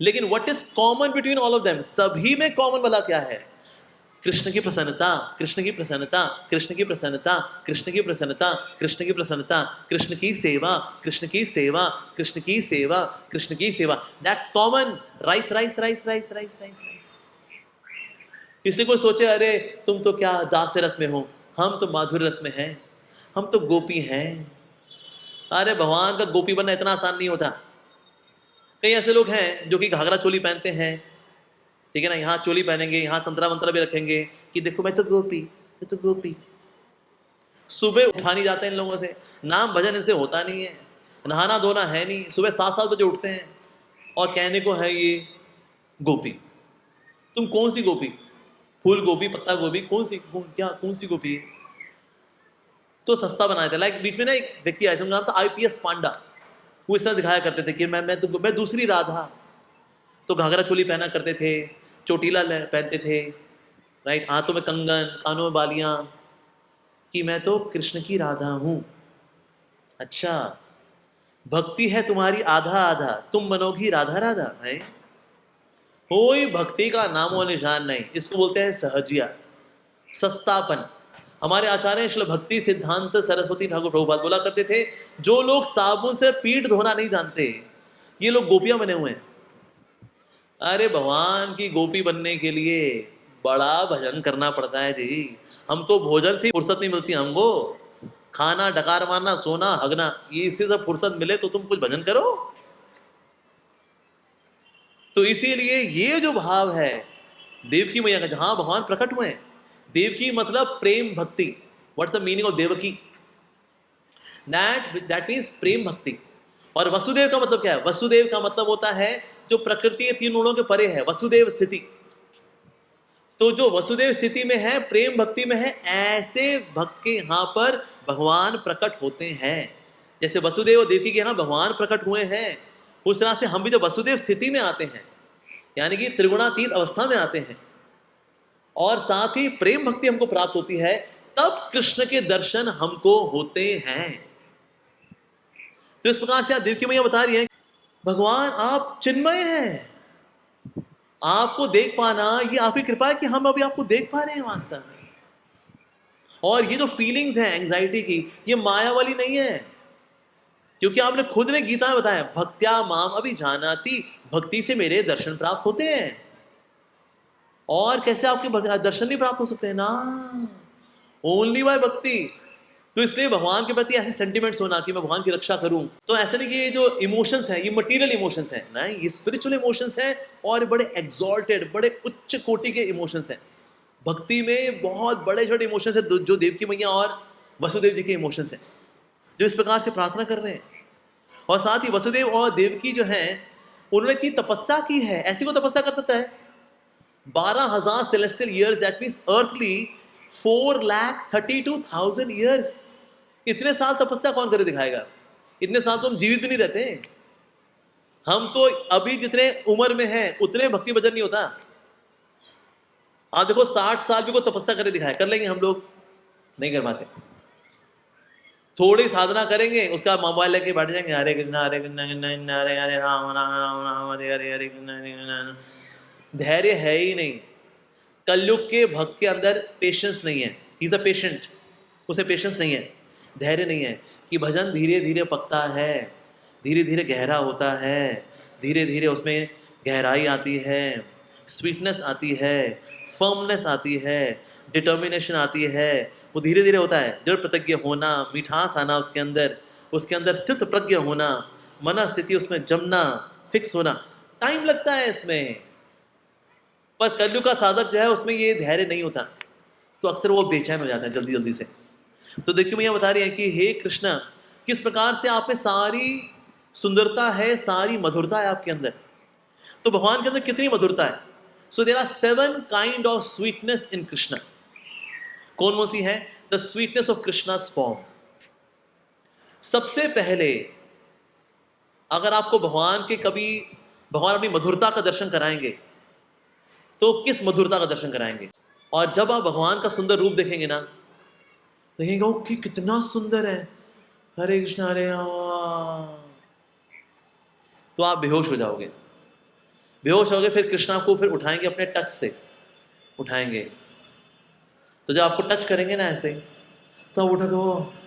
लेकिन what is common between all of them? सभी में कॉमन वाला क्या है? कृष्ण की प्रसन्नता, कृष्ण की प्रसन्नता, कृष्ण की प्रसन्नता, कृष्ण की प्रसन्नता, कृष्ण की प्रसन्नता, कृष्ण की सेवा, कृष्ण की सेवा, कृष्ण की सेवा, कृष्ण की सेवा। That's common. Rice rice rice rice rice rice rice. इसलिए कोई सोचे अरे तुम तो क्या दास रस में हो, हम तो माधुर्य रस में हैं, हम तो गोपी हैं। अरे भगवान का गोपी बनना इतना आसान नहीं होता। कई ऐसे लोग हैं जो कि घाघरा चोली पहनते हैं, ठीक है ना, यहाँ चोली पहनेंगे, यहाँ संतरा मंतरा भी रखेंगे कि देखो मैं तो गोपी, मैं तो गोपी। सुबह उठा नहीं जाते इन लोगों से, नाम भजन इनसे होता नहीं है, नहाना धोना है नहीं, सुबह 7-7 बजे उठते हैं और कहने को है ये गोपी। तुम कौन सी गोपी? फूल गोपी, पत्ता गोपी, कौन सी गोपी है? तो सस्ता बनाए थे। लाइक बीच में ना एक व्यक्ति आए थे, उनका नाम था IPS पांडा। वो इस तरह दिखाया करते थे कि मैं दूसरी राधा। तो घाघरा चोली पहना करते थे, चोटीला पहनते थे, राइट, हाथों में कंगन, कानों में बालियां, कि मैं तो कृष्ण की राधा हूं। अच्छा, भक्ति है तुम्हारी आधा आधा, तुम बनोगी राधा राधा है? कोई भक्ति का नामो निशान नहीं। इसको बोलते हैं सहजिया, सस्तापन। हमारे आचार्य श्री भक्ति सिद्धांत सरस्वती ठाकुर प्रभुपाद बोला करते थे, जो लोग साबुन से पीठ धोना नहीं जानते, ये लोग गोपियां बने हुए हैं। अरे भगवान की गोपी बनने के लिए बड़ा भजन करना पड़ता है जी। हम तो भोजन से ही फुर्सत नहीं मिलती हमको। खाना, डकार मारना, सोना, हगना, ये इससे सब फुर्सत मिले तो तुम कुछ भजन करो। तो इसीलिए ये जो भाव है देवकी मैया का, जहां भगवान प्रकट हुए हैं, देवकी मतलब प्रेम भक्ति। What's the meaning of Devaki? That means प्रेम भक्ति। और वसुदेव का मतलब क्या है? वसुदेव का मतलब होता है जो प्रकृति के 3 गुणों के परे है, वसुदेव स्थिति। तो जो वसुदेव स्थिति में है, प्रेम भक्ति में है, ऐसे भक्त के यहाँ पर भगवान प्रकट होते हैं। जैसे वसुदेव और देवकी के यहाँ भगवान प्रकट हुए हैं, उस तरह से हम भी जब वसुदेव स्थिति में आते हैं, यानी कि त्रिगुणातीत अवस्था में आते हैं, और साथ ही प्रेम भक्ति हमको प्राप्त होती है, तब कृष्ण के दर्शन हमको होते हैं। तो इस प्रकार से आप देवकी मैया बता रही हैं, भगवान आप चिन्मय हैं, आपको देख पाना ये आपकी कृपा है कि हम अभी आपको देख पा रहे हैं वास्तव में। और ये जो फीलिंग्स हैं एंजाइटी की, ये माया वाली नहीं है, क्योंकि आपने खुद ने गीता में बताया, भक्त्या माम अभी जानाति, भक्ति से मेरे दर्शन प्राप्त होते हैं। और कैसे आपके दर्शन नहीं प्राप्त हो सकते हैं ना? ओनली बाय भक्ति। तो इसलिए भगवान के प्रति ऐसे सेंटिमेंट्स होना कि मैं भगवान की रक्षा करूं, तो ऐसा नहीं कि ये जो इमोशंस हैं ये मटेरियल इमोशंस हैं, नहीं, ये स्पिरिचुअल इमोशंस हैं और बड़े एग्जॉल्टेड, बड़े उच्च कोटि के इमोशंस हैं। भक्ति में बहुत बड़े छोटे इमोशंस हैं जो देवकी मैया और वसुदेव जी के इमोशंस हैं, जो इस प्रकार से प्रार्थना कर रहे हैं। और साथ ही वसुदेव और देवकी जो हैं उन्होंने इतनी तपस्या की है, ऐसी को तपस्या कर सकता है 12,000 celestial years, that means earthly 4,32,000 years. इतने साल तपस्या कौन करे दिखाएगा? इतने साल तो हम जीवित भी नहीं रहते। हम तो अभी जितने उम्र में हैं उतने भक्ति भजन नहीं होता। आप देखो 60 साल भी को तपस्या करे दिखाए, कर लेंगे हम लोग? नहीं कर पाते। थोड़ी साधना करेंगे उसका मोबाइल लेके बैठ जाएंगे, हरे कृष्णा हरे कृष्णा कृष्णा कृष्णा हरे हरे राम राम राम राम हरे हरे हरे कृष्णा हरे कृष्णा। धैर्य है ही नहीं। कलयुग के भक्त के अंदर पेशेंस नहीं है। ही इज अ पेशेंट, उसे पेशेंस नहीं है, धैर्य नहीं है कि भजन धीरे धीरे पकता है, धीरे धीरे गहरा होता है, धीरे धीरे उसमें गहराई आती है, स्वीटनेस आती है, फर्मनेस आती है, डिटर्मिनेशन आती है। वो धीरे धीरे होता है। दृढ़ प्रतिज्ञ होना, मिठास आना उसके अंदर स्थित प्रज्ञ होना, मन स्थिति उसमें जमना, फिक्स होना, टाइम लगता है इसमें। पर कलयुग का साधक जो है उसमें ये धैर्य नहीं होता, तो अक्सर वो बेचैन हो जाता है जल्दी जल्दी से। तो देखिए मैया बता रही है कि हे कृष्ण, किस प्रकार से आप में सारी सुंदरता है, सारी मधुरता है आपके अंदर। तो भगवान के अंदर कितनी मधुरता है। So there are 7 kind of sweetness in Krishna. कौन कौन सी है? The sweetness of Krishna's form. सबसे पहले अगर आपको भगवान अपनी मधुरता का दर्शन कराएंगे तो किस मधुरता का दर्शन कराएंगे? और जब आप भगवान का सुंदर रूप देखेंगे ना, देखेंगे कि कितना सुंदर है, हरे कृष्णा हरे राम, तो आप बेहोश हो जाओगे। फिर कृष्ण आपको फिर उठाएंगे, अपने टच से उठाएंगे। तो जब आपको टच करेंगे ना ऐसे, तो आप उठोगे वो,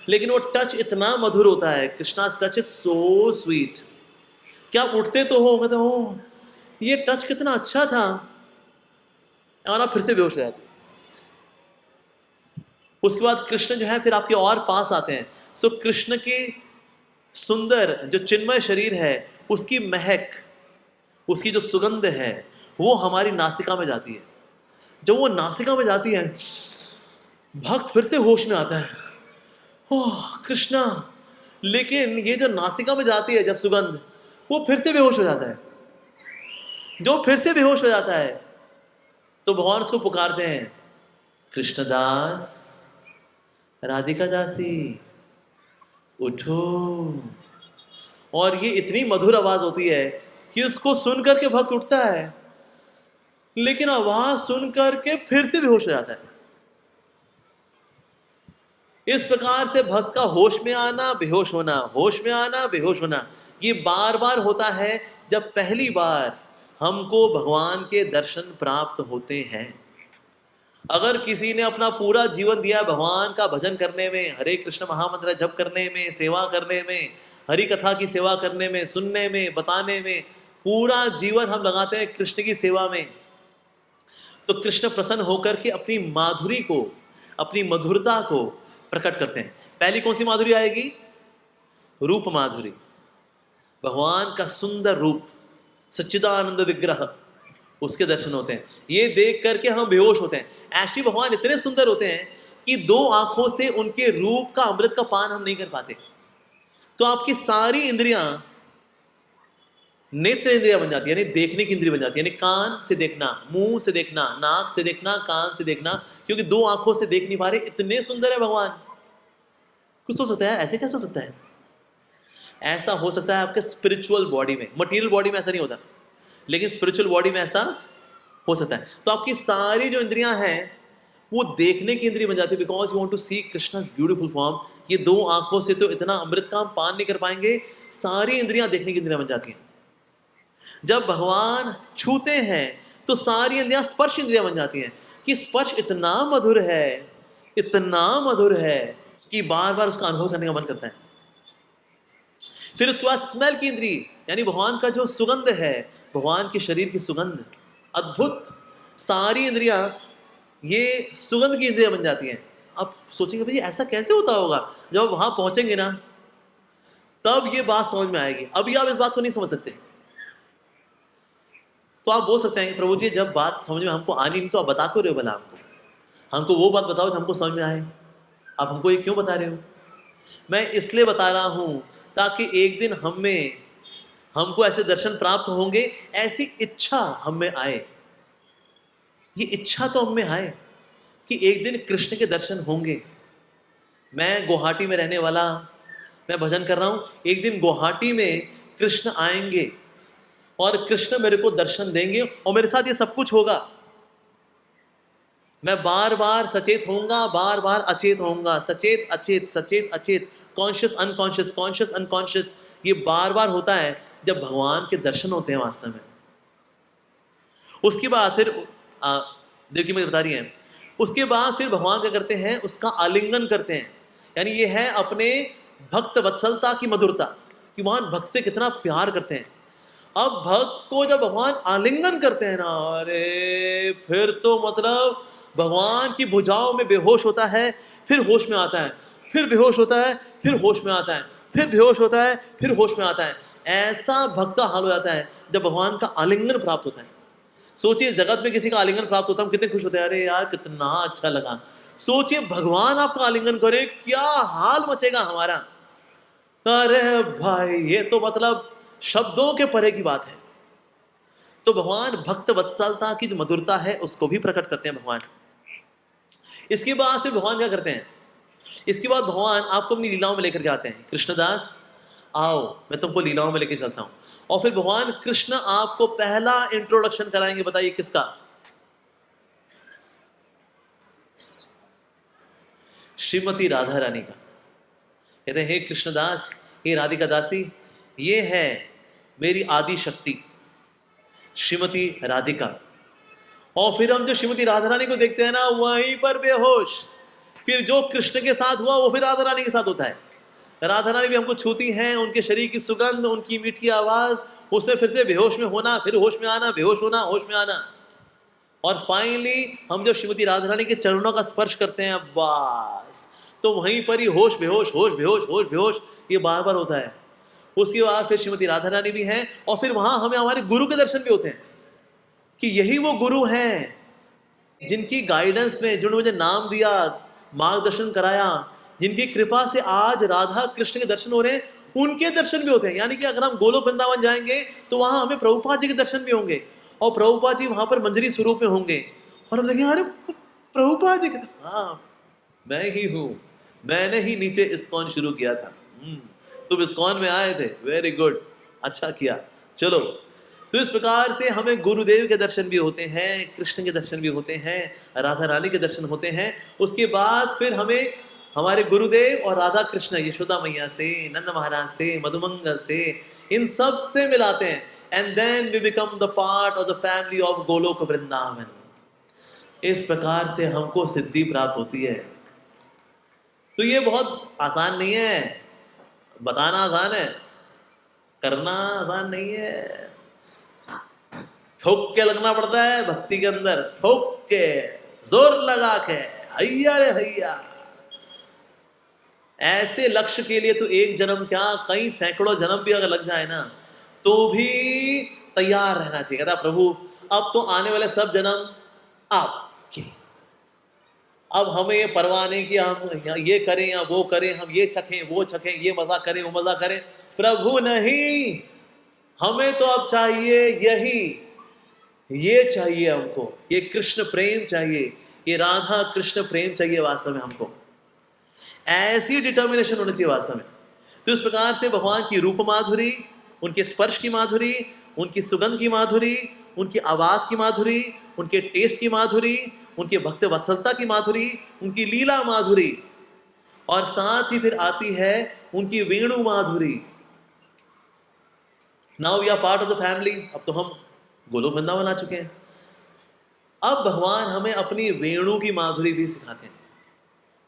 लेकिन वो टच इतना मधुर होता है। कृष्णा's टच इज सो स्वीट कि आप उठते तो हो, कहते हो ये टच कितना अच्छा था, और आप फिर से बेहोश हो जाते। उसके बाद कृष्ण जो है फिर आपके और पास आते हैं। सो कृष्ण के सुंदर जो चिन्मय शरीर है, उसकी महक, उसकी जो सुगंध है, वो हमारी नासिका में जाती है। जब वो नासिका में जाती है, भक्त फिर से होश में आता है, ओह कृष्णा। लेकिन ये जो नासिका में जाती है जब सुगंध, वो फिर से बेहोश हो जाता है। जो फिर से बेहोश हो जाता है तो भगवान उसको पुकारते हैं, कृष्णदास, राधिका दासी, उठो। और ये इतनी मधुर आवाज होती है कि उसको सुनकर के भक्त उठता है, लेकिन आवाज सुनकर के फिर से बेहोश हो जाता है। इस प्रकार से भक्त का होश में आना, बेहोश होना, होश में आना, बेहोश होना, ये बार बार होता है जब पहली बार हमको भगवान के दर्शन प्राप्त होते हैं। अगर किसी ने अपना पूरा जीवन दिया भगवान का भजन करने में, हरे कृष्ण महामंत्र जप करने में, सेवा करने में, हरि कथा की सेवा करने में, सुनने में, बताने में, पूरा जीवन हम लगाते हैं कृष्ण की सेवा में, तो कृष्ण प्रसन्न होकर के अपनी माधुरी को, अपनी मधुरता को प्रकट करते हैं। पहली कौन सी माधुरी आएगी? रूप माधुरी। भगवान का सुंदर रूप, सच्चिदानंद विग्रह, उसके दर्शन होते हैं। ये देख करके हम बेहोश होते हैं। एक्चुअली भगवान इतने सुंदर होते हैं कि 2 आंखों से उनके रूप का अमृत का पान हम नहीं कर पाते। तो आपकी सारी इंद्रियां नेत्र इंद्रिया बन जाती है, यानी देखने की इंद्रिया बन जाती है, यानी कान से देखना, मुंह से देखना, नाक से देखना, कान से देखना, क्योंकि 2 आंखों से देख नहीं पा रहे, इतने सुंदर है भगवान। कुछ हो सकता है, ऐसे कैसे हो सकता है? ऐसा हो सकता है आपके स्पिरिचुअल बॉडी में, मटेरियल बॉडी में ऐसा नहीं होता, लेकिन स्पिरिचुअल बॉडी में ऐसा हो सकता है। तो आपकी सारी जो इंद्रियां हैं वो देखने की इंद्रिय बन जाती है, because you want to see Krishna's beautiful form. ये 2 आंखों से तो इतना अमृत का हम पान नहीं कर पाएंगे, सारी इंद्रियां देखने की इंद्रियां बन जाती हैं। जब भगवान छूते हैं तो सारी इंद्रियां स्पर्श इंद्रियां बन जाती हैं, कि स्पर्श इतना मधुर है, इतना मधुर है कि बार बार उसका अनुभव करने का मन करता है। फिर उसके बाद स्मेल की इंद्री, यानी भगवान का जो सुगंध है, भगवान के शरीर की सुगंध अद्भुत, सारी इंद्रियां ये सुगंध की इंद्रियां बन जाती हैं। आप सोचेंगे भाई ऐसा कैसे होता होगा, जब वहां पहुंचेंगे ना तब ये बात समझ में आएगी। अभी आप इस बात को नहीं समझ सकते, तो आप बोल सकते हैं प्रभु जी जब बात समझ में हमको आनी नहीं तो आप बता क्यों रहे हो, भला हमको वो बात बताओ जो हमको समझ में आए, आप हमको ये क्यों बता रहे हो। मैं इसलिए बता रहा हूं ताकि एक दिन हमको ऐसे दर्शन प्राप्त होंगे, ऐसी इच्छा हम में आए, ये इच्छा तो हम में आए कि एक दिन कृष्ण के दर्शन होंगे। मैं गुवाहाटी में रहने वाला, मैं भजन कर रहा हूं, एक दिन गुवाहाटी में कृष्ण आएंगे और कृष्ण मेरे को दर्शन देंगे और मेरे साथ ये सब कुछ होगा। मैं बार बार सचेत होऊंगा, बार बार अचेत होऊंगा, सचेत अचेत, सचेत अचेत, कॉन्शियस अनकॉन्शियस, कॉन्शियस अनकॉन्शियस, ये बार बार होता है जब भगवान के दर्शन होते हैं वास्तव में। उसके बाद फिर देखिए मैं बता रही है, उसके बाद फिर भगवान क्या करते हैं, उसका आलिंगन करते हैं। यानी ये है अपने भक्त वत्सलता की मधुरता, कि भगवान भक्त से कितना प्यार करते हैं। अब भक्त को जब भगवान आलिंगन करते हैं ना, अरे फिर तो मतलब भगवान की भुजाओं में बेहोश होता है, फिर होश में आता है, फिर बेहोश होता है, फिर होश में आता है, फिर बेहोश होता है, फिर होश में आता है। ऐसा भक्त का हाल हो जाता है जब भगवान का आलिंगन प्राप्त होता है। सोचिए जगत में किसी का आलिंगन प्राप्त होता है, हम कितने खुश होते हैं, अरे यार कितना अच्छा लगा। सोचिए भगवान आपका आलिंगन करे, क्या हाल मचेगा हमारा। अरे भाई ये तो मतलब शब्दों के परे की बात है। तो भगवान भक्त वत्सलता की जो मधुरता है उसको भी प्रकट करते हैं भगवान। इसके बाद फिर भगवान क्या करते हैं, इसके बाद भगवान आपको अपनी लीलाओं में लेकर के आते हैं। कृष्णदास आओ मैं तुमको लीलाओं में लेकर चलता हूं। और फिर भगवान कृष्ण आपको पहला इंट्रोडक्शन कराएंगे, बताइए किसका, श्रीमती राधा रानी का। कहते हैं हे कृष्णदास, हे राधिका दासी, ये है मेरी आदि शक्ति श्रीमती राधिका। और फिर हम जो श्रीमती राधा रानी को देखते हैं ना, वहीं पर बेहोश, फिर जो कृष्ण के साथ हुआ वो फिर राधा रानी के साथ होता है। राधा रानी भी हमको छूती हैं, उनके शरीर की सुगंध, उनकी मीठी आवाज, उससे फिर से बेहोश में होना, फिर होश में आना, बेहोश होना, होश में आना। और फाइनली हम जब श्रीमती राधा रानी के चरणों का स्पर्श करते हैं, बस तो वहीं पर ही होश बेहोश, होश बेहोश, होश बेहोश, ये बार बार होता है। उसके बाद फिर श्रीमती राधा रानी भी हैं, और फिर वहां हमें हमारे गुरु के दर्शन भी होते हैं कि यही वो गुरु हैं जिनकी गाइडेंस में, जिन्होंने मुझे नाम दिया, मार्गदर्शन कराया, जिनकी कृपा से आज राधा कृष्ण के दर्शन हो रहे हैं, उनके दर्शन भी होते हैं। यानी कि अगर हम गोलोक वृंदावन जाएंगे तो वहां हमें प्रभुपाद जी के दर्शन भी होंगे, और प्रभुपाद जी वहां पर मंजरी स्वरूप में होंगे, और हम देखेंगे अरे प्रभुपाद जी, हाँ मैं ही हूं, मैंने ही नीचे इस्कॉन शुरू किया था, तुम इस्कॉन में आए थे, वेरी गुड, अच्छा किया, चलो। तो इस प्रकार से हमें गुरुदेव के दर्शन भी होते हैं, कृष्ण के दर्शन भी होते हैं, राधा रानी के दर्शन होते हैं। उसके बाद फिर हमें हमारे गुरुदेव और राधा कृष्ण, यशोदा मैया से, नंद महाराज से, मधुमंगल से, इन सब से मिलाते हैं। And then we become the part of the family of Golok Vrindavan. इस प्रकार से हमको सिद्धि प्राप्त होती है। तो ये बहुत आसान नहीं है, बताना आसान है, करना आसान नहीं है। ठोक के लगना पड़ता है भक्ति के अंदर, ठोक के, जोर लगा के, हैया रे हैया। ऐसे लक्ष्य के लिए तो एक जन्म क्या, कई सैकड़ों जन्म भी अगर लग जाए ना तो भी तैयार रहना चाहिए। कहता प्रभु अब तो आने वाले सब जन्म आपके, अब हमें ये परवाह नहीं कि हम ये करें या वो करें, हम ये चखें वो चखें, ये मजा करें वो मजा करें। प्रभु नहीं, हमें तो अब चाहिए यही, ये चाहिए हमको, ये कृष्ण प्रेम चाहिए, ये राधा कृष्ण प्रेम चाहिए वास्तव में हमको। ऐसी डिटर्मिनेशन होनी चाहिए वास्तव में। तो इस प्रकार से भगवान की रूप माधुरी, उनके स्पर्श की माधुरी, उनकी सुगंध की माधुरी, उनकी आवाज की माधुरी, उनके टेस्ट की माधुरी, उनके भक्त वत्सलता की माधुरी, उनकी लीला माधुरी, और साथ ही फिर आती है उनकी वेणु माधुरी। Now we are part of the family, अब तो हम गोलोक वृंदावन आ चुके हैं। अब भगवान हमें अपनी वेणु की माधुरी भी सिखाते हैं,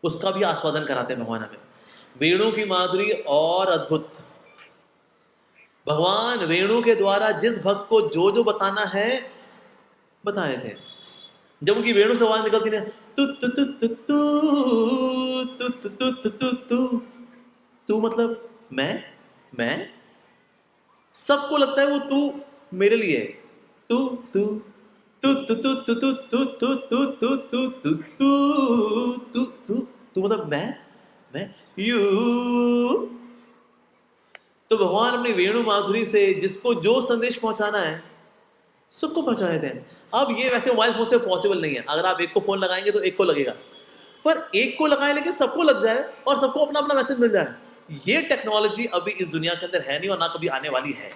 उसका भी आस्वादन कराते हैं भगवान हमें। वेणु की माधुरी और अद्भुत, भगवान वेणु के द्वारा जिस भक्त को जो जो बताना है बताए थे। जब उनकी वेणु से आवाज निकलती है, तू तू तू तू तू तू तू तू तू तू तू मतलब मैं सबको लगता है वो तू मेरे लिए है। तू तू तू तू तू तू तू तू तू तू तू तू तू तू तू तू मतलब मैं यू। तो भगवान अपनी वेणु माधुरी से जिसको जो संदेश पहुंचाना है सबको पहुंचा देते हैं। अब ये वैसे मोबाइल फोन से पॉसिबल नहीं है। अगर आप एक को फोन लगाएंगे तो एक को लगेगा, पर एक को लगाए लेकिन सबको लग जाए और सबको अपना अपना मैसेज मिल जाए, ये टेक्नोलॉजी अभी इस दुनिया के अंदर है नहीं और ना कभी आने वाली है।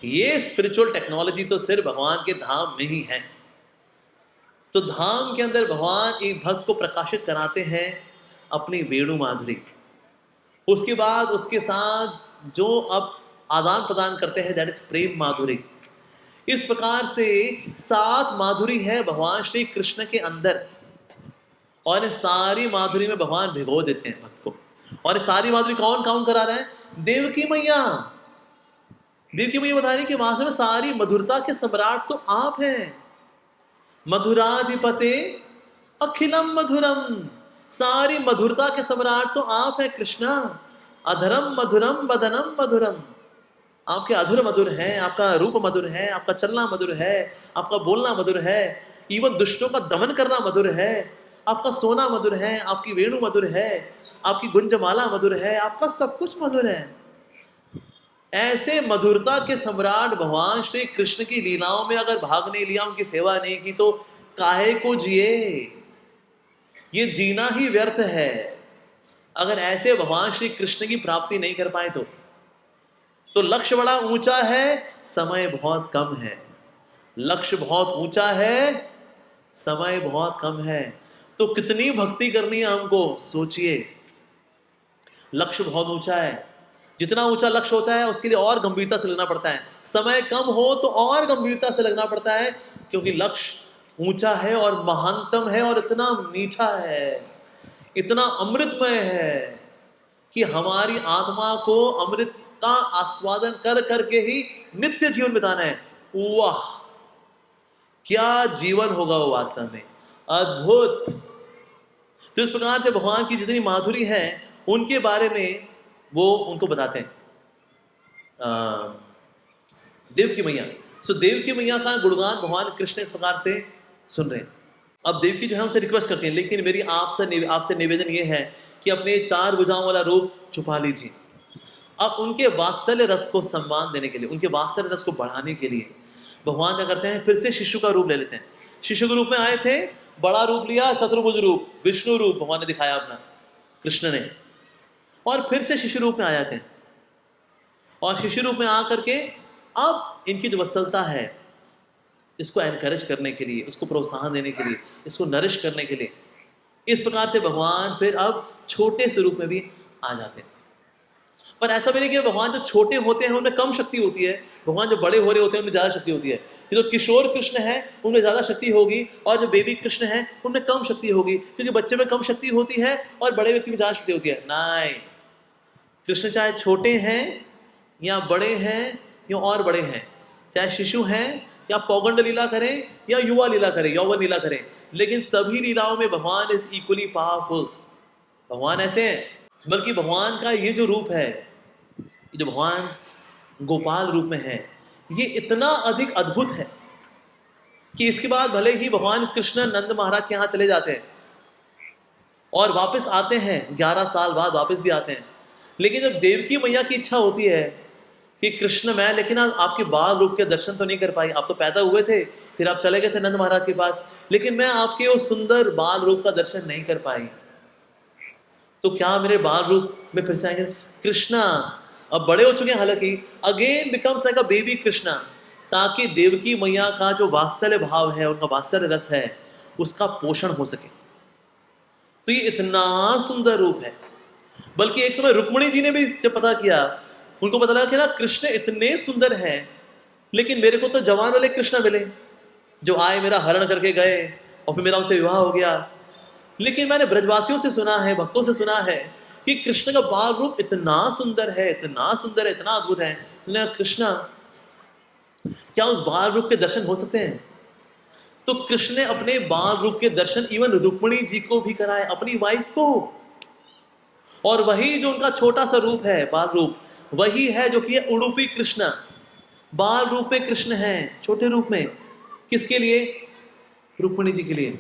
ये स्पिरिचुअल टेक्नोलॉजी तो सिर्फ भगवान के धाम में ही है। तो धाम के अंदर भगवान एक भक्त को प्रकाशित कराते हैं अपनी वेणु माधुरी। उसके बाद उसके साथ जो अब आदान प्रदान करते हैं दैट इज प्रेम माधुरी। इस प्रकार से 7 माधुरी है भगवान श्री कृष्ण के अंदर, और इस सारी माधुरी में भगवान भिगो देते हैं भक्त को। और इस सारी माधुरी कौन काउंट करा रहा है? देवकी मैया। देवकी मैया बता रही कि वास्तव में सारी मधुरता के सम्राट तो आप हैं। मधुराधिपते अखिलम मधुरम, सारी मधुरता के सम्राट तो आप हैं कृष्णा। अधरम मधुरम वदनम मधुरम, आपके अधुर मधुर हैं, आपका रूप मधुर है, आपका चलना मधुर है, आपका बोलना मधुर है, इवन दुष्टों का दमन करना मधुर है, आपका सोना मधुर है, आपकी वेणु मधुर है, आपकी गुंजमाला मधुर है, आपका सब कुछ मधुर है। ऐसे मधुरता के सम्राट भगवान श्री कृष्ण की लीलाओं में अगर भाग नहीं लिया, उनकी सेवा नहीं की, तो काहे को जिए? ये जीना ही व्यर्थ है। अगर ऐसे भगवान श्री कृष्ण की प्राप्ति नहीं कर पाए तो लक्ष्य बड़ा ऊंचा है, समय बहुत कम है। लक्ष्य बहुत ऊंचा है, समय बहुत कम है। तो कितनी भक्ति करनी है हमको, सोचिए। लक्ष्य बहुत ऊंचा है, जितना ऊंचा लक्ष्य होता है उसके लिए और गंभीरता से लगना पड़ता है। समय कम हो तो और गंभीरता से लगना पड़ता है, क्योंकि लक्ष्य ऊंचा है और महानतम है और इतना मीठा है, इतना अमृतमय है कि हमारी आत्मा को अमृत का आस्वादन कर करके ही नित्य जीवन बिताना है। वाह, क्या जीवन होगा वो वास्तव में, अद्भुत। तो इस प्रकार से भगवान की जितनी माधुरी है उनके बारे में वो उनको बताते हैं देवकी मैया। सो देवकी मैया का गुणगान भगवान कृष्ण इस प्रकार से सुन रहे हैं। अब देवकी जो है उनसे रिक्वेस्ट करते हैं, लेकिन मेरी आपसे निवेदन ये है कि अपने 4 भुजाओं वाला रूप छुपा लीजिए। अब उनके वात्सल्य रस को सम्मान देने के लिए, उनके वात्सल्य रस को बढ़ाने के लिए भगवान क्या करते हैं, फिर से शिशु का रूप ले लेते हैं। शिशु के रूप में आए थे, बड़ा रूप लिया, चतुर्भुज रूप, विष्णु रूप भगवान ने दिखाया अपना, कृष्ण ने, और फिर से शिशु रूप में आए थे। और शिशु रूप में आकर के अब इनकी जो वत्सलता है, इसको एनकरेज करने के लिए, इसको प्रोत्साहन देने के लिए, इसको नरिश करने के लिए, इस प्रकार से भगवान फिर अब छोटे से रूप में भी आ जाते हैं। पर ऐसा भी नहीं कि भगवान जो छोटे होते हैं उनमें कम शक्ति होती है, भगवान जो बड़े हो रहे होते हैं उनमें ज़्यादा शक्ति होती है। ये जो किशोर कृष्ण है उनमें ज़्यादा शक्ति होगी, और जो बेबी कृष्ण है उनमें कम शक्ति होगी, क्योंकि बच्चे में कम शक्ति होती है और बड़े व्यक्ति में ज़्यादा शक्ति होती है। नहीं, कृष्ण चाहे छोटे हैं या बड़े हैं या और बड़े हैं, चाहे शिशु हैं या पौगंड लीला करें या युवा लीला करें, यौवन लीला करें, लेकिन सभी लीलाओं में भगवान इज इक्वली पावरफुल। भगवान ऐसे हैं, बल्कि भगवान का ये जो रूप है, जो भगवान गोपाल रूप में है, ये इतना अधिक अद्भुत है कि इसके बाद भले ही भगवान कृष्ण नंद महाराज के यहाँ चले जाते हैं और वापस आते हैं, 11 साल बाद वापस भी आते हैं, लेकिन जब देवकी मैया की इच्छा होती है कि कृष्ण मैं लेकिन आपके बाल रूप के दर्शन तो नहीं कर पाई, आप तो पैदा हुए थे फिर आप चले गए थे नंद महाराज के पास, लेकिन मैं आपके उस सुंदर बाल रूप का दर्शन नहीं कर पाई, तो क्या मेरे बाल रूप में फिर से आएंगे? कृष्णा अब बड़े हो चुके हैं, हालांकि again becomes like a baby Krishna, ताकि देवकी मैया का जो वात्सल्य भाव है, उनका वात्सल्य रस है, उसका पोषण हो सके। तो ये इतना सुंदर रूप है। बल्कि एक समय रुक्मिणी जी ने भी जब पता किया, उनको पता लगा कि ना कृष्ण इतने सुंदर हैं, लेकिन मेरे को तो जवान वाले कृष्ण मिले जो आए, मेरा हरण करके गए और फिर मेरा उनसे विवाह हो गया। लेकिन मैंने ब्रजवासियों से सुना है, भक्तों से सुना है कि कृष्ण का बाल रूप इतना सुंदर है, इतना सुंदर है, इतना अद्भुत है। कृष्ण क्या उस बाल रूप के दर्शन हो सकते हैं? तो कृष्ण ने अपने बाल रूप के दर्शन इवन रुक्मिणी जी को भी कराए, अपनी वाइफ को। और वही जो उनका छोटा सा रूप है, बाल रूप, वही है जो कि उडुपी कृष्ण, बाल रूप में कृष्ण है, छोटे रूप में। किसके लिए? रुक्मिणी जी के लिए।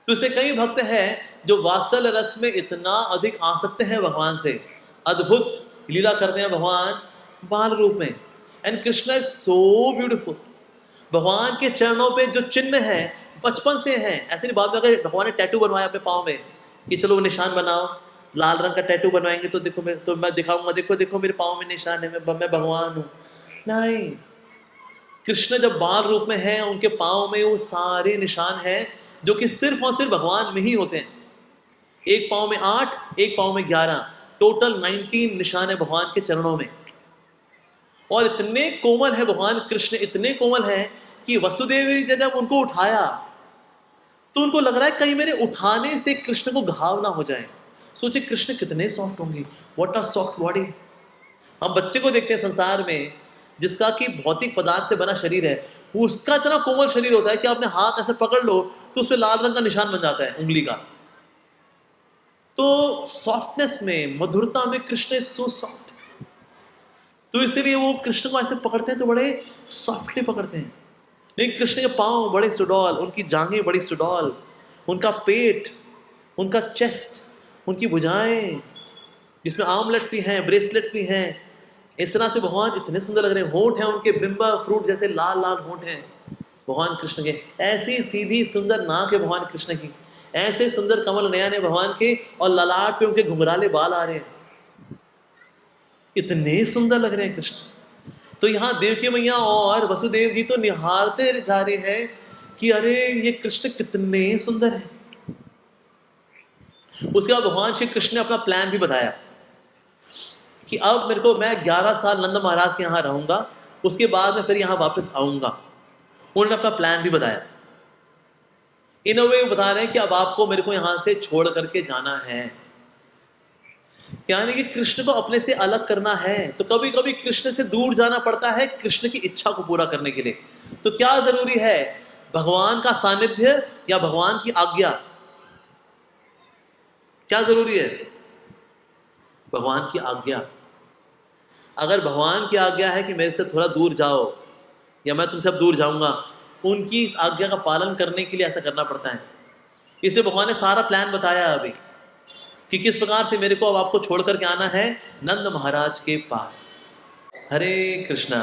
तो इससे कई भक्त हैं जो वात्सल रस में इतना अधिक आसक्त हैं भगवान से, अद्भुत लीला करते हैं भगवान बाल रूप में। And Krishna is so beautiful. भगवान के चरणों पे जो चिन्ह है बचपन से हैं, ऐसे नहीं बाद में अगर भगवान ने टैटू बनवाया अपने पाँव में कि चलो वो निशान बनाओ, लाल रंग का टैटू बनवाएंगे तो देखो तो मैं दिखाऊंगा, देखो देखो मेरे पाँव में निशान है, मैं भगवान हूँ। नहीं, कृष्ण जब बाल रूप में है उनके पाँव में वो सारे निशान हैं जो कि सिर्फ और सिर्फ भगवान में ही होते हैं। एक पाँव में 8, एक पाँव में 11, टोटल 19 निशान है भगवान के चरणों में। और इतने कोमल है भगवान कृष्ण, इतने कोमल हैं कि वसुदेव जी जब उनको उठाया तो उनको लग रहा है कहीं मेरे उठाने से कृष्ण को घाव ना हो जाए। सोचे कृष्ण कितने सॉफ्ट होंगे, व्हाट अ सॉफ्ट बॉडी। हम बच्चे को देखते हैं संसार में जिसका कि भौतिक पदार्थ से बना शरीर है, उसका इतना कोमल शरीर होता है कि आपने हाथ ऐसे पकड़ लो तो उसमें लाल रंग का निशान बन जाता है उंगली का। तो सॉफ्टनेस में, मधुरता में कृष्ण इज सो सॉफ्ट। तो इसलिए वो कृष्ण को ऐसे पकड़ते हैं तो बड़े सॉफ्टली पकड़ते हैं। लेकिन कृष्ण के पाँव बड़े सुडौल, उनकी जांघें बड़ी सुडौल, उनका पेट, उनका चेस्ट, उनकी भुजाएं जिसमें आर्मलेट्स भी हैं, ब्रेसलेट्स भी हैं, इस तरह से भगवान इतने सुंदर लग रहे हैं। होंठ हैं उनके बिंबा फ्रूट जैसे लाल लाल होंठ हैं भगवान कृष्ण के। ऐसी सीधी सुंदर नाक है भगवान कृष्ण की, ऐसे सुंदर कमल नयन है भगवान के, और ललाट पे उनके घुंघराले बाल आ रहे हैं। इतने सुंदर लग रहे हैं कृष्ण। तो यहाँ देवकी मैया और वसुदेव जी तो निहारते जा रहे हैं कि अरे ये कृष्ण कितने सुंदर हैं। उसके बाद भगवान श्री कृष्ण ने अपना प्लान भी बताया कि अब मैं 11 साल नंद महाराज के यहाँ रहूंगा, उसके बाद मैं फिर यहाँ वापस आऊंगा। उन्होंने अपना प्लान भी बताया। इन वे बता रहे हैं कि अब आपको मेरे को यहाँ से छोड़ करके जाना है, यानी कि कृष्ण को अपने से अलग करना है। तो कभी कभी कृष्ण से दूर जाना पड़ता है कृष्ण की इच्छा को पूरा करने के लिए। तो क्या जरूरी है, भगवान का सानिध्य या भगवान की आज्ञा? क्या जरूरी है? भगवान की आज्ञा। अगर भगवान की आज्ञा है कि मेरे से थोड़ा दूर जाओ या मैं तुमसे अब दूर जाऊंगा, उनकी इस आज्ञा का पालन करने के लिए ऐसा करना पड़ता है। इसलिए भगवान ने सारा प्लान बताया अभी कि किस प्रकार से मेरे को अब आपको छोड़ करके आना है नंद महाराज के पास। हरे कृष्णा।